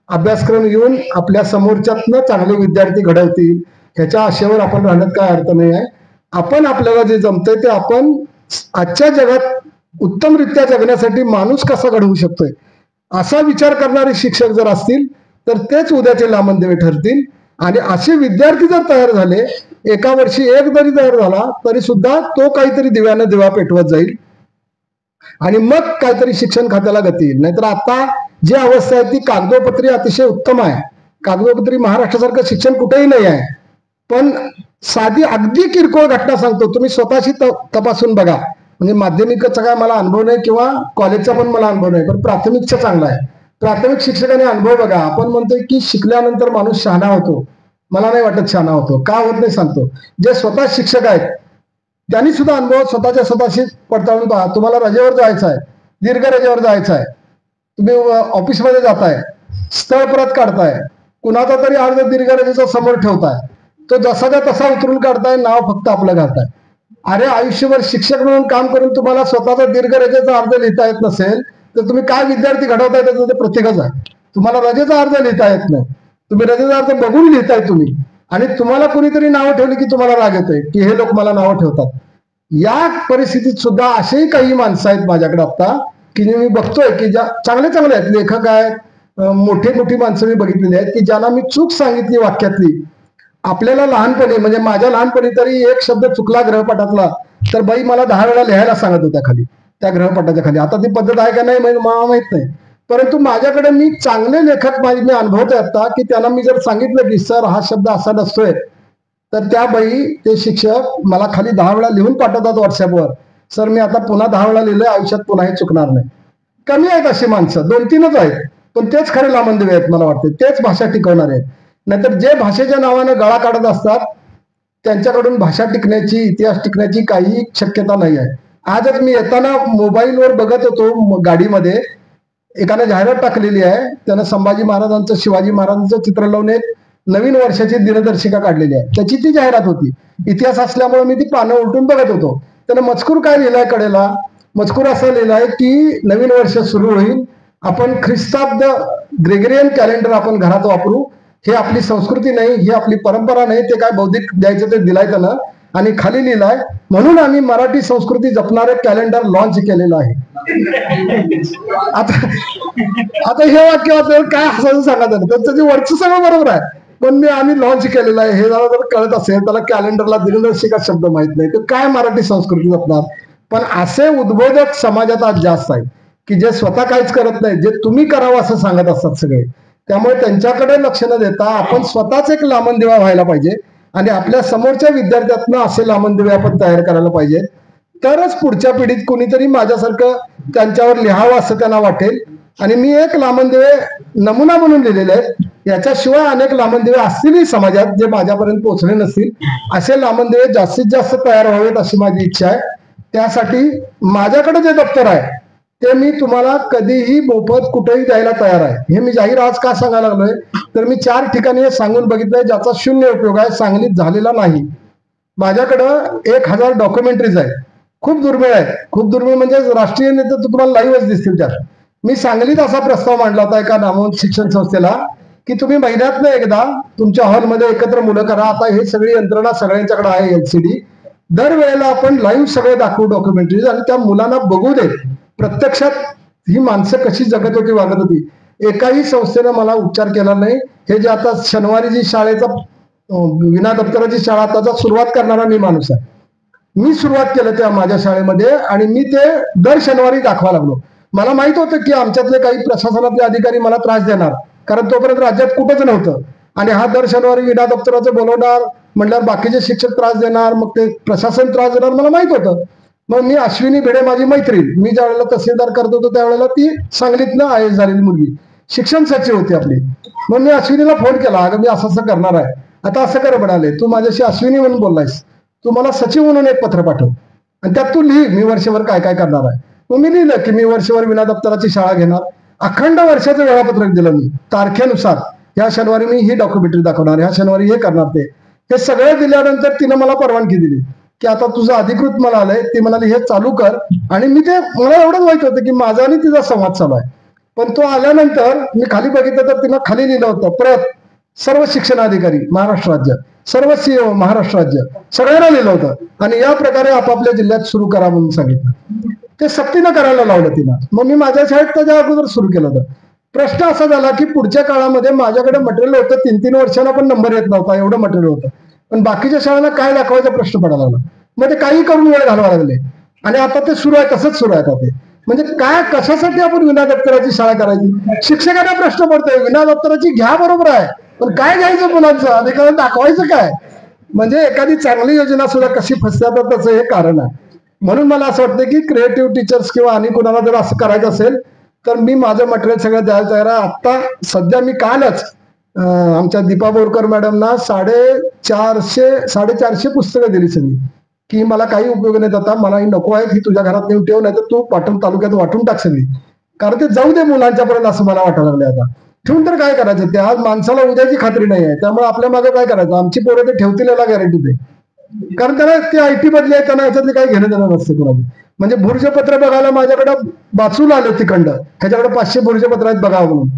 अभ्यासक्रम येऊन आपल्या समोरच्यातनं चांगले विद्यार्थी घडवतील ह्याच्या आशेवर आपण राहण्यात काय अर्थ नाही आहे. आपण आपल्याला जे जमतंय ते आपण आजच्या जगात उत्तमरित्या जगण्यासाठी माणूस कसा घडवू शकतोय असा विचार करणारे शिक्षक जर असतील तर तेच उद्याचे लामणदेवे ठरतील. आणि असे विद्यार्थी जर तयार झाले, एका वर्षी एक जरी तयार झाला तरी सुद्धा तो काहीतरी दिव्यानं दिवा पेटवत जाईल आणि मग काहीतरी शिक्षण खात्याला गती येईल. नाहीतर आता जी अवस्था आहे ती कागदोपत्री अतिशय उत्तम आहे. कागदोपत्री महाराष्ट्रासारखं शिक्षण कुठेही नाही आहे. पण साधी अगदी किरकोळ घटना सांगतो, तुम्ही स्वतःशी तपासून बघा. म्हणजे माध्यमिकचा काय मला अनुभव नाही किंवा कॉलेजचा पण मला अनुभव नाही, पण प्राथमिकचा चांगला आहे. प्राथमिक शिक्षकाने अनुभव बघा. आपण म्हणतोय की शिकल्यानंतर माणूस शहाणा होतो. मला नाही वाटत शहाणा होतो. का होत नाही सांगतो. जे स्वतः शिक्षक आहेत त्यांनी सुद्धा अनुभव स्वतःशी पडताळून पहा. तुम्हाला रजेवर जायचं आहे, दीर्घ रजेवर जायचं आहे, तुम्ही ऑफिसमध्ये जाताय, स्थळ परत काढताय, कुणाचा तरी अर्ज दीर्घ रजेचा समोर ठेवताय, तो जसाचा तसा उतरून काढताय, नाव फक्त आपलं घालताय. अरे, आयुष्यभर शिक्षक म्हणून काम करून तुम्हाला स्वतःचा दीर्घ रजेचा अर्ज लिहिता येत नसेल तर तुम्ही काय विद्यार्थी घडवताय त्याचं ते प्रत्येकच आहे. तुम्हाला रजेचा अर्ज लिहिता येत नाही, तुम्ही रजेचा अर्ज बघून लिहिताय तुम्ही, आणि तुम्हाला कुणीतरी नावं ठेवली की तुम्हाला राग येतोय की हे लोक मला नावं ठेवतात. या परिस्थितीत सुद्धा असेही काही माणसं आहेत माझ्याकडे आता की मी बघतोय की ज्या चांगले आहेत, लेखक आहेत, मोठी माणसं मी बघितलेली आहेत की ज्यांना मी चूक सांगितली वाक्यातली. आपल्याला लहानपणी, म्हणजे माझ्या लहानपणी तरी एक शब्द चुकला ग्रहपाठातला तर बाई मला 10 वेळा लिहायला सांगत होत्या खाली, त्या ग्रहपाठाच्या खाली. आता ती पद्धत आहे का नाही मला माहित नाही, परंतु माझ्याकडे मी चांगले लेखक मी अनुभवतोय आता की त्यांना मी जर सांगितलं की सर हा शब्द असा नसतोय तर त्या बाई, ते शिक्षक मला खाली 10 वेळा लिहून पाठवतात व्हॉट्सअपवर, सर मी आता पुन्हा 10 वेळा लिहिलंय, आयुष्यात पुन्हा हे चुकणार नाही. कमी आहेत अशी माणसं, 2-3च आहेत, पण तेच खरे लामणदेवे आहेत मला वाटते, तेच भाषा टिकवणारे आहेत. नाहीतर जे भाषेच्या नावानं गळा काढत असतात त्यांच्याकडून भाषा टिकण्याची, इतिहास टिकण्याची काही शक्यता नाही आहे. आजच मी येताना मोबाईलवर बघत होतो, गाडीमध्ये एकाने जाहिरात टाकलेली आहे. त्यानं संभाजी महाराजांचं, शिवाजी महाराजांचं चित्र लावून एक नवीन वर्षाची दिनदर्शिका काढलेली आहे. त्याची ती जाहिरात होती. इतिहास असल्यामुळे मी ती पानं उलटून बघत होतो. त्यानं मजकूर काय लिहिलाय कडेला, मजकूर असं लिहिलाय की नवीन वर्ष सुरू होईल, आपण ख्रिस्ताब्द ग्रेगरियन कॅलेंडर आपण घरात वापरू, हे आपली संस्कृती नाही, ही आपली परंपरा नाही. ते काय बौद्धिक द्यायचं ते दिलाय त्यानं, आणि खाली लिहिलाय म्हणून आम्ही मराठी संस्कृती जपणारे कॅलेंडर लॉन्च केलेलं आहे. आता हे वाक्य काय हसायचं सांगा, त्याचं जे वरचं सगळं बरोबर आहे, पण आम्ही लॉन्च केलेलं आहे. हे जरा जर कळत असेल, त्याला कॅलेंडरला दिनदर्शिका शब्द माहित नाही तर काय मराठी संस्कृती जपणार. पण असे उद्बोधक समाजात आज जास्त आहेत की जे स्वतः काहीच करत नाही, जे तुम्ही करावं असं सांगत असतात सगळे. त्यामुळे त्यांच्याकडे लक्ष न देता आपण स्वतःच एक लामणदिवा व्हायला पाहिजे आणि आपल्या समोरच्या विद्यार्थ्यांना असे लामणदिवे आपण तयार करायला पाहिजे. तरच पुढच्या पिढीत कोणीतरी माझ्यासारखं त्यांच्यावर लिहावं असं त्यांना वाटेल. आणि मी एक लामणदिवे नमुना म्हणून लिहिलेले आहेत. याच्याशिवाय अनेक लामणदिवे असतीलही समाजात जे माझ्यापर्यंत पोहोचले नसतील. असे लामणदिवे जास्तीत जास्त तयार व्हावेत अशी माझी इच्छा आहे. त्यासाठी माझ्याकडे जे दप्तर आहे ते मी तुम्हाला कधीही मोफत कुठेही द्यायला तयार आहे. हे मी जाहीर आज का सांगायला लागलोय तर मी 4 ठिकाणी हे सांगून बघितलंय ज्याचा शून्य उपयोग आहे, सांगलीत झालेला नाही. माझ्याकडं 1000 डॉक्युमेंटरीज आहेत, खूप दुर्मिळ आहेत. खूप दुर्मिळ म्हणजे राष्ट्रीय नेते तर तुम्हाला लाईव्हच दिसतील त्यात. मी सांगलीत असा प्रस्ताव मांडला होता एका नामवंत शिक्षण संस्थेला की तुम्ही महिन्यातनं एकदा तुमच्या हॉलमध्ये एकत्र मुलं करा. आता हे सगळी यंत्रणा सगळ्यांच्याकडे आहे, LCD. दरवेळेला आपण लाईव्ह सगळे दाखवू डॉक्युमेंटरीज आणि त्या मुलांना बघू दे प्रत्यक्षात ही माणसं कशी जगत होती, वागत होती. एकाही संस्थेनं मला उपचार केला नाही. हे जे आता शनिवारी जी शाळेचा विना दप्तराची शाळा आता सुरुवात करणारा मी माणूस आहे. मी सुरुवात केलं त्या माझ्या शाळेमध्ये आणि मी ते दर शनिवारी दाखवा लागलो. मला माहित होतं की आमच्यातले काही प्रशासनातले अधिकारी मला त्रास देणार, कारण तोपर्यंत राज्यात कुठंच नव्हतं. आणि हा दर शनिवारी विना दप्तराचं बोलवणार म्हटल्यावर बाकीचे शिक्षक त्रास देणार, मग ते प्रशासन त्रास देणार मला माहित होतं. मग मी अश्विनी भिडे माझी मैत्रीण, मी ज्या वेळेला तहसीलदार करत होतो त्यावेळेला ती सांगलीतनं IAS झालेली मुलगी शिक्षण सचिव होती आपली. मग मी अश्विनीला फोन केला, अगं मी असं असं करणार आहे, आता असं कर म्हणाले, तू माझ्याशी अश्विनी म्हणून बोललायस, तू मला सचिव म्हणून एक पत्र पाठव आणि त्यात तू लिही मी वर्षभर काय काय करणार आहे. मग मी लिहिलं की मी वर्षभर विना दप्तराची शाळा घेणार. अखंड वर्षाचं वेळापत्रक दिलं मी तारखेनुसार. ह्या शनिवारी मी ही डॉक्युमेंटरी दाखवणार, ह्या शनिवारी हे करणार. ते सगळं दिल्यानंतर तिनं मला परवानगी दिली की आता तुझं अधिकृत मला आलंय. ती म्हणाली हे चालू कर. आणि मी ते मला एवढंच माहित होतं की माझा आणि तिचा संवाद चालू आहे. पण तो आल्यानंतर मी खाली बघितलं तर तिनं खाली लिहिलं होतं प्रत सर्व शिक्षणाधिकारी महाराष्ट्र राज्य, सर्व CEO महाराष्ट्र राज्य, सगळ्यांना लिहिलं होतं. आणि या प्रकारे आपापल्या जिल्ह्यात सुरू करा म्हणून सांगितलं. ते सक्तीनं करायला लावलं तिनं. मग मी माझ्या शाळेत त्याच्या अगोदर सुरू केलं होतं. प्रश्न असा झाला की पुढच्या काळामध्ये माझ्याकडे मटेरियल होतं, 3-3 वर्षांना पण नंबर येत नव्हता, एवढं मटेरियल होतं. पण बाकीच्या शाळांना काय दाखवायचा प्रश्न पडायला लागला. मग ते काही करून वेळ घालवायला लागले. आणि आता ते सुरू आहे, तसंच सुरू आहे आता ते. म्हणजे काय कशासाठी आपण विना दप्तराची शाळा करायची. शिक्षकांना प्रश्न पडतोय विना दप्तराची घ्या, बरोबर आहे, पण काय घ्यायचं मुलांचं अधिकारांना दाखवायचं काय. म्हणजे एखादी चांगली योजना सुद्धा कशी फसतात त्याचं हे कारण आहे. म्हणून मला असं वाटतं की क्रिएटिव्ह टीचर्स किंवा आणि कोणाला जर असं करायचं असेल तर मी माझं मटेरियल सगळं द्यायला तयार आहे. आता सध्या मी कालच आमच्या दीपा बोरकर मॅडमना 450 पुस्तकं दिली सगळी की मला काही उपयोग नाही आता, मला ही नको आहे, ही तुझ्या घरात नेऊन ठेव, नाही तर तू पाटण तालुक्यात वाटून टाक सगळी. कारण ते जाऊ दे मुलांच्या पर्यंत असं मला वाटायला लागलं. आता ठेवून तर काय करायचं, ते आज माणसाला उद्याची खात्री नाही आहे. त्यामुळे आपल्या मागे काय करायचं, आमची पोरं ते ठेवतील याला गॅरंटी दे. कारण त्याला ते IT मधले आहे, त्यांना याच्यातले काही घेणं देणं नसते कोणाची. म्हणजे भुर्जपत्र बघायला माझ्याकडे वाचून आले तिकडं, ह्याच्याकडे 500 भुर्जपत्र आहेत बघावं म्हणून.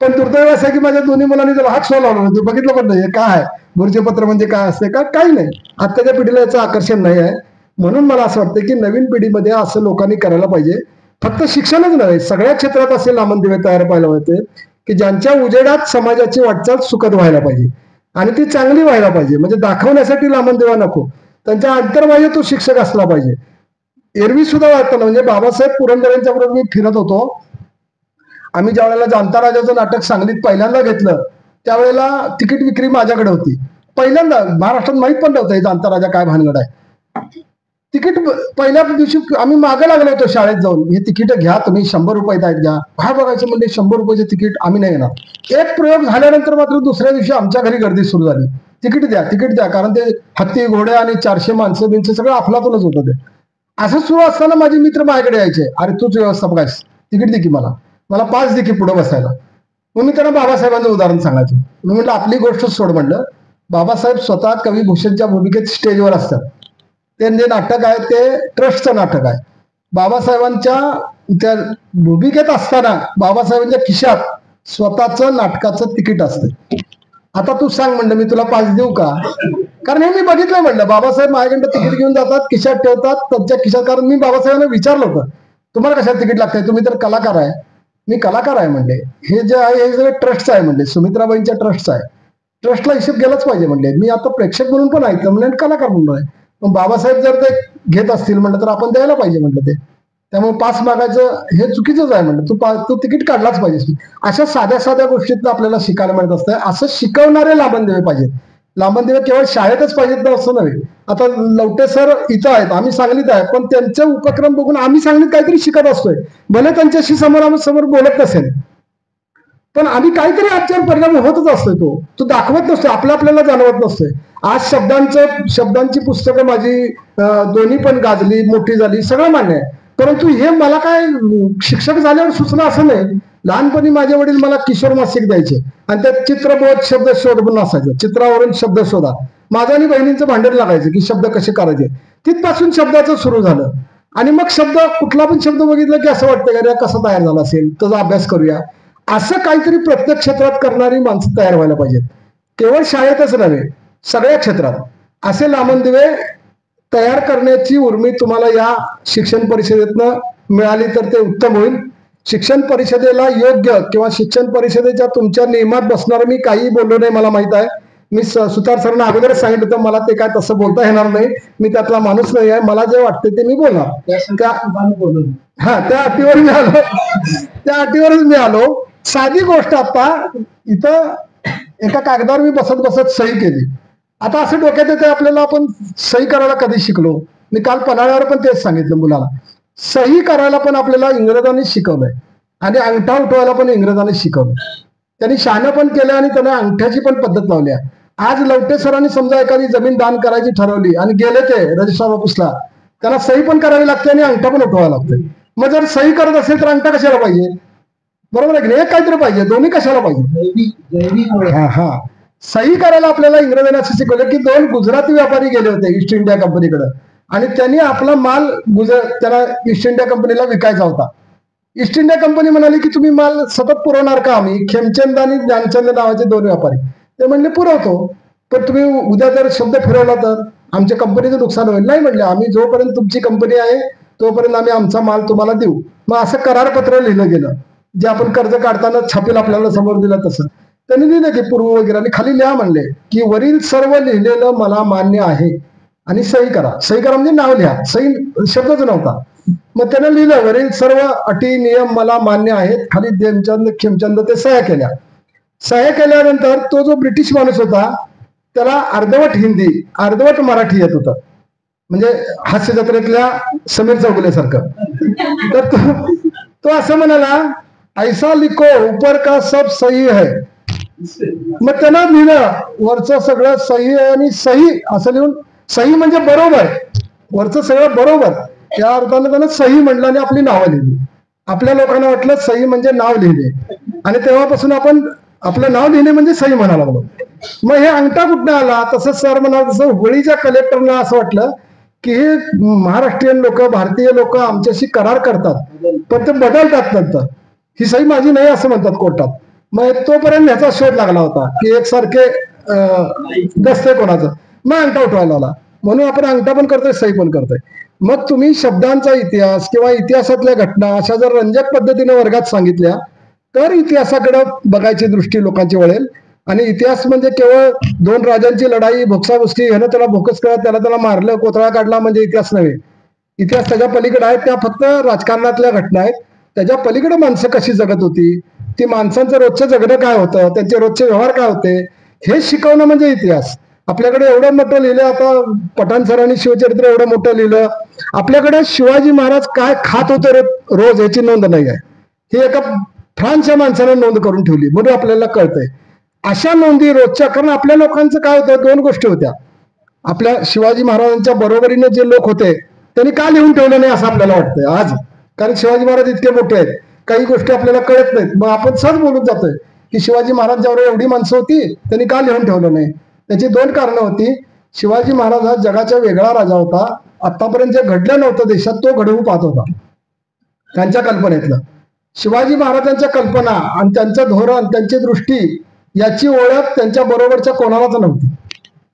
पण दुर्दैव असं आहे की माझ्या दोन्ही मुलांनी त्याला हात लावला नाही, ते बघितलं पण नाही काय भुर्जपत्र म्हणजे काय असते का, काही नाही. आत्ताच्या पिढीला याचं आकर्षण नाही आहे. म्हणून मला असं वाटतं की नवीन पिढीमध्ये असं लोकांनी करायला पाहिजे. फक्त शिक्षणच नाही, सगळ्या क्षेत्रात असे लामणदिवे तयार पाहायला पाहिजे की ज्यांच्या उजेडात समाजाची वाटचाल सुखद व्हायला पाहिजे आणि ती चांगली व्हायला पाहिजे. म्हणजे दाखवण्यासाठी लामणदिवा नको, त्यांच्या अंतर्बाह्य तो शिक्षक असला पाहिजे. एरवी सुद्धा वाटतं ना, म्हणजे बाबासाहेब पुरंदरेंच्या बरोबर मी फिरत होतो. आम्ही ज्या वेळेला जाणता राजाचं नाटक सांगलीत पहिल्यांदा घेतलं त्यावेळेला तिकीट विक्री माझ्याकडे होती. पहिल्यांदा महाराष्ट्रात माहित पण नव्हतं जाणता राजा काय भानगड आहे. तिकीट पहिल्या दिवशी आम्ही मागे लागलो होतो शाळेत जाऊन, हे तिकीट घ्या तुम्ही, 100 रुपये आहेत घ्या. काय बघायचं म्हणजे 100 रुपयाचे तिकीट आम्ही नाही येणार. एक प्रयोग झाल्यानंतर मात्र दुसऱ्या दिवशी आमच्या घरी गर्दी सुरू झाली. तिकीट द्या, तिकीट द्या, कारण ते हत्ती घोडे आणि 400 माणसं बिनचं सगळं अफलातूनच होतं ते. असं सुरू असताना माझे मित्र माझ्याकडे यायचे, अरे तूच व्यवस्थापक आहेस, तिकीट दे की मला पास दे की पुढे बसायला. मग मी त्यांना बाबासाहेबांचं उदाहरण सांगायचो. मी म्हटलं आपली गोष्ट सोड म्हणलं, बाबासाहेब स्वतः कवी भूषणच्या भूमिकेत स्टेजवर असतात. ते जे नाटक आहे ते ट्रस्टचं नाटक आहे. बाबासाहेबांच्या त्या भूमिकेत असताना बाबासाहेबांच्या खिशात स्वतःचं नाटकाचं तिकीट असतं. आता तू सांग म्हणलं मी तुला पास देऊ का, कारण हे मी बघितलं म्हणलं. बाबासाहेब माझ्याकडे तिकीट घेऊन जातात, खिशात ठेवतात त्यांच्या खिशात. कारण मी बाबासाहेबांना विचारलं होतं तुम्हाला कशात तिकीट लागतंय, तुम्ही तर कलाकार आहे. मी कलाकार आहे म्हणले, हे जे आहे हे सगळं ट्रस्टचं आहे म्हणले, सुमित्राबाईंच्या ट्रस्टचं आहे. ट्रस्टला हिशोब गेलाच पाहिजे म्हणले. मी आता प्रेक्षक म्हणून पण ऐकलं म्हणजे कलाकार म्हणून आहे. मग बाबासाहेब जर ते घेत असतील म्हणलं तर आपण द्यायला पाहिजे म्हटलं ते. त्यामुळे पास मागायचं हे चुकीचंच आहे म्हणलं. तू तिकीट काढलाच पाहिजे. अशा साध्या साध्या गोष्टीत आपल्याला शिकायला मिळत असतं. असं शिकवणारे लांबणदिवे पाहिजेत. लांबणदिवे केवळ शाळेतच पाहिजेत ना असं नव्हे. आता लवटे सर इथं आहेत, आम्ही सांगलीत आहे, पण त्यांचे उपक्रम बघून आम्ही सांगलीत काहीतरी शिकत असतोय. भले त्यांच्याशी समोर बोलत नसेल, पण आम्ही काहीतरी आजच्यावर परिणाम होतच असतोय. तो दाखवत नसतोय, आपल्याला जाणवत नसतोय. आज शब्दांची पुस्तकं माझी दोन्ही पण गाजली, मोठी झाली, सगळं मान्य आहे. परंतु हे मला काय शिक्षक झाल्यावर सुचलं असं नाही. लहानपणी माझे वडील मला किशोर मासिक द्यायचे आणि त्यात चित्रबोध शब्द शोध म्हणून असायचं. चित्रावरून शब्द शोधा. माझं आणि बहिणींचं भांडण लागायचं की शब्द कसे करायचे. तिथपासून शब्दाचं सुरू झालं. आणि मग कुठला पण शब्द बघितला की असं वाटतं की कसा तयार झाला असेल, त्याचा अभ्यास करूया. असं काहीतरी प्रत्येक क्षेत्रात करणारी माणसं तयार व्हायला पाहिजेत. केवळ शाळेतच नव्हे, सगळ्या क्षेत्रात असे लांबणदिवे तयार करण्याची उर्मी तुम्हाला या शिक्षण परिषदेतनं मिळाली तर ते उत्तम होईल. शिक्षण परिषदेला योग्य किंवा शिक्षण परिषदेच्या तुमच्या नियमात बसणार मी काही बोललो नाही, मला माहित आहे. मी सुतार सरांना अगोदरच सांगितलं होतं मला ते काय तसं बोलता येणार नाही. मी त्यातला माणूस नाही आहे. मला जे वाटते ते मी बोलणार. त्या अटीवरच मी आलो. साधी गोष्ट, आता इथं एका कागदावर मी बसत सही केली. आता असं डोक्यात येते आपल्याला, आपण सही करायला कधी शिकलो. मी काल पन्हाळ्यावर पण तेच सांगितलं मुलाला. सही करायला पण आपल्याला इंग्रजांनी शिकवलंय आणि अंगठा उठवायला पण इंग्रजांनी शिकवलं. त्यांनी शहाणं पण केलं आणि त्यांना अंगठ्याची पण पद्धत लावली. आज लवटे सरांनी समजा एखादी जमीन दान करायची ठरवली आणि गेले ते रजिस्ट्रार ऑफिसला, त्यांना सही पण करावी लागते आणि अंगठा पण उठवावा लागतोय. मग जर सही करत असेल तर अंगठा कशाला पाहिजे? बरोबर आहे की नाही? काहीतरी पाहिजे, दोन्ही कशाला पाहिजे? हा सही करायला आपल्याला इंग्रजांनी असं शिकवलं की 2 गुजराती व्यापारी गेले होते ईस्ट इंडिया कंपनीकडे आणि त्यांनी आपला माल त्याला ईस्ट इंडिया कंपनीला विकायचा होता. ईस्ट इंडिया कंपनी म्हणाली की तुम्ही माल सतत पुरवणार का? आम्ही खेमचंद आणि ज्ञानचंद नावाचे 2 व्यापारी. ते म्हणले पुरवतो, पण तुम्ही उद्या जर शब्द फिरवला तर आमच्या कंपनीचं नुकसान होईल. नाही म्हणले, आम्ही जोपर्यंत तुमची कंपनी आहे तोपर्यंत आम्ही आमचा माल तुम्हाला देऊ. मग असं करारपत्र लिहिलं गेलं, जे आपण कर्ज काढताना छापील आपल्याला समोर दिलं तसं. त्यांनी लिहिलं की पूर्व वगैरे आणि खाली लिहा म्हणले की वरील सर्व लिहिलेलं मला मान्य आहे आणि सही करा. सही करा म्हणजे नाव लिहा, सही शब्दच नव्हता. मग त्यानं लिहिलं वरील सर्व अटी नियम मला मान्य आहेत. खाली ध्यानचंद खेमचंद ते सह्या केल्या. सह्या केल्यानंतर तो जो ब्रिटिश माणूस होता त्याला अर्धवट हिंदी अर्धवट मराठी येत होतं, म्हणजे हास्य जत्रेतल्या समीर चौगुले सारखं. तर तो असं म्हणाला, ऐसा लिखो ऊपर का सब सही है. मग त्यानं लिहिलं वरचं सगळं सही आहे आणि सही असं लिहून, सही म्हणजे बरोबर, वरचं सगळं बरोबर, त्या अर्थानं त्यानं सही म्हणलं आणि आपली नावं लिहिली. आपल्या लोकांना वाटलं सही म्हणजे नाव लिहिले आणि तेव्हापासून आपण आपलं नाव लिहिणे म्हणजे सही म्हणायला लागलो. मग हे अंगठा कुठनं आला? तसं सर म्हणाल तसं होळीच्या कलेक्टरना असं वाटलं की हे महाराष्ट्रीयन लोक, भारतीय लोक आमच्याशी करार करतात पण ते बदलतात नंतर, ही सही माझी नाही असं म्हणतात कोर्टात. मग तोपर्यंत ह्याचा शोध लागला होता की एकसारखे दसते कोणाचं. मग अंगठा उठवायला आला, म्हणून आपण अंगठा पण करतोय सही पण करतोय. मग तुम्ही शब्दांचा इतिहास किंवा इतिहासातल्या घटना अशा जर रंजक पद्धतीने वर्गात सांगितल्या तर इतिहासाकडे बघायची दृष्टी लोकांची वळेल. आणि इतिहास म्हणजे केवळ 2 राजांची लढाई, भोक्साभुसकी, ह्यानं त्याला भोकस कळत त्याला मारलं, कोथळा काढला म्हणजे इतिहास नव्हे. इतिहास त्याच्या पलीकडे आहेत. त्या फक्त राजकारणातल्या घटना आहेत. त्याच्या पलीकडे माणसं कशी जगत होती, ती माणसांचं रोजचं जगणं काय होतं, त्यांचे रोजचे व्यवहार काय होते, हे शिकवणं म्हणजे इतिहास. आपल्याकडे एवढं मोठं लिहिलं, आता पठाण सरांनी शिवचरित्र एवढं मोठं लिहिलं. आपल्याकडे शिवाजी महाराज काय खात होते रोज याची नोंद नाही आहे. ही एका फ्रान्सच्या माणसाने नोंद करून ठेवली म्हणून आपल्याला कळतंय. अशा नोंदी रोजच्या, कारण आपल्या लोकांचं काय होतं, 2 गोष्टी होत्या. आपल्या शिवाजी महाराजांच्या बरोबरीने जे लोक होते त्यांनी का लिहून ठेवलं नाही असं आपल्याला वाटतंय आज. कारण शिवाजी महाराज इतके मोठे आहेत, काही गोष्टी आपल्याला कळत नाहीत. मग आपण सहज बोलून जातोय की शिवाजी महाराजांवर एवढी माणसं होती, त्यांनी का लिहून ठेवलं नाही. त्याची 2 कारणं होती. शिवाजी महाराज हा जगाचा वेगळा राजा होता. आतापर्यंत जे घडलं नव्हतं देशात तो घडवून पाहत होता त्यांच्या कल्पनेतलं. शिवाजी महाराजांच्या कल्पना आणि त्यांचं धोरण, त्यांची दृष्टी याची ओळख त्यांच्या बरोबरच्या कोणालाच नव्हती.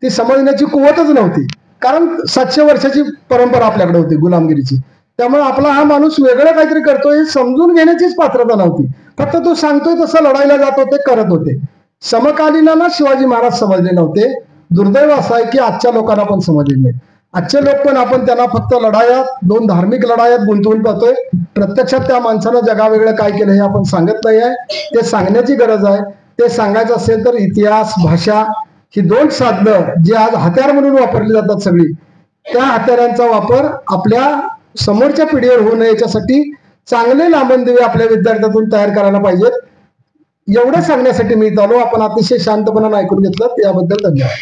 ती समजण्याची कुवतच नव्हती, कारण 700 वर्षाची परंपरा आपल्याकडे होती गुलामगिरीची. त्यामुळे आपला हा माणूस वेगळं काहीतरी करतोय हे समजून घेण्याचीच पात्रता नव्हती. फक्त तो सांगतोय तसं लढायला जात होते, करत होते. समकालीनांना शिवाजी महाराज समजले नव्हते. दुर्दैव असं आहे की आजच्या लोकांना पण समजले नाही. आजचे लोक पण आपण त्यांना फक्त लढायात, 2 धार्मिक लढायात गुंतवून पाहतोय. प्रत्यक्षात त्या माणसानं जगावेगळं काय केलं हे आपण सांगत नाही आहे. ते सांगण्याची गरज आहे. ते सांगायचं असेल तर इतिहास, भाषा ही 2 साधनं जी आज हत्यार म्हणून वापरली जातात सगळी, त्या हत्यारांचा वापर आपल्या समोरच्या पिढीवर होऊ नये याच्यासाठी चांगले लांबणदिवे आपल्या विद्यार्थ्यातून तयार करायला पाहिजेत. एवढं सांगण्यासाठी मी इथं आलो. आपण अतिशय शांतपणाने ऐकून घेतलं याबद्दल धन्यवाद.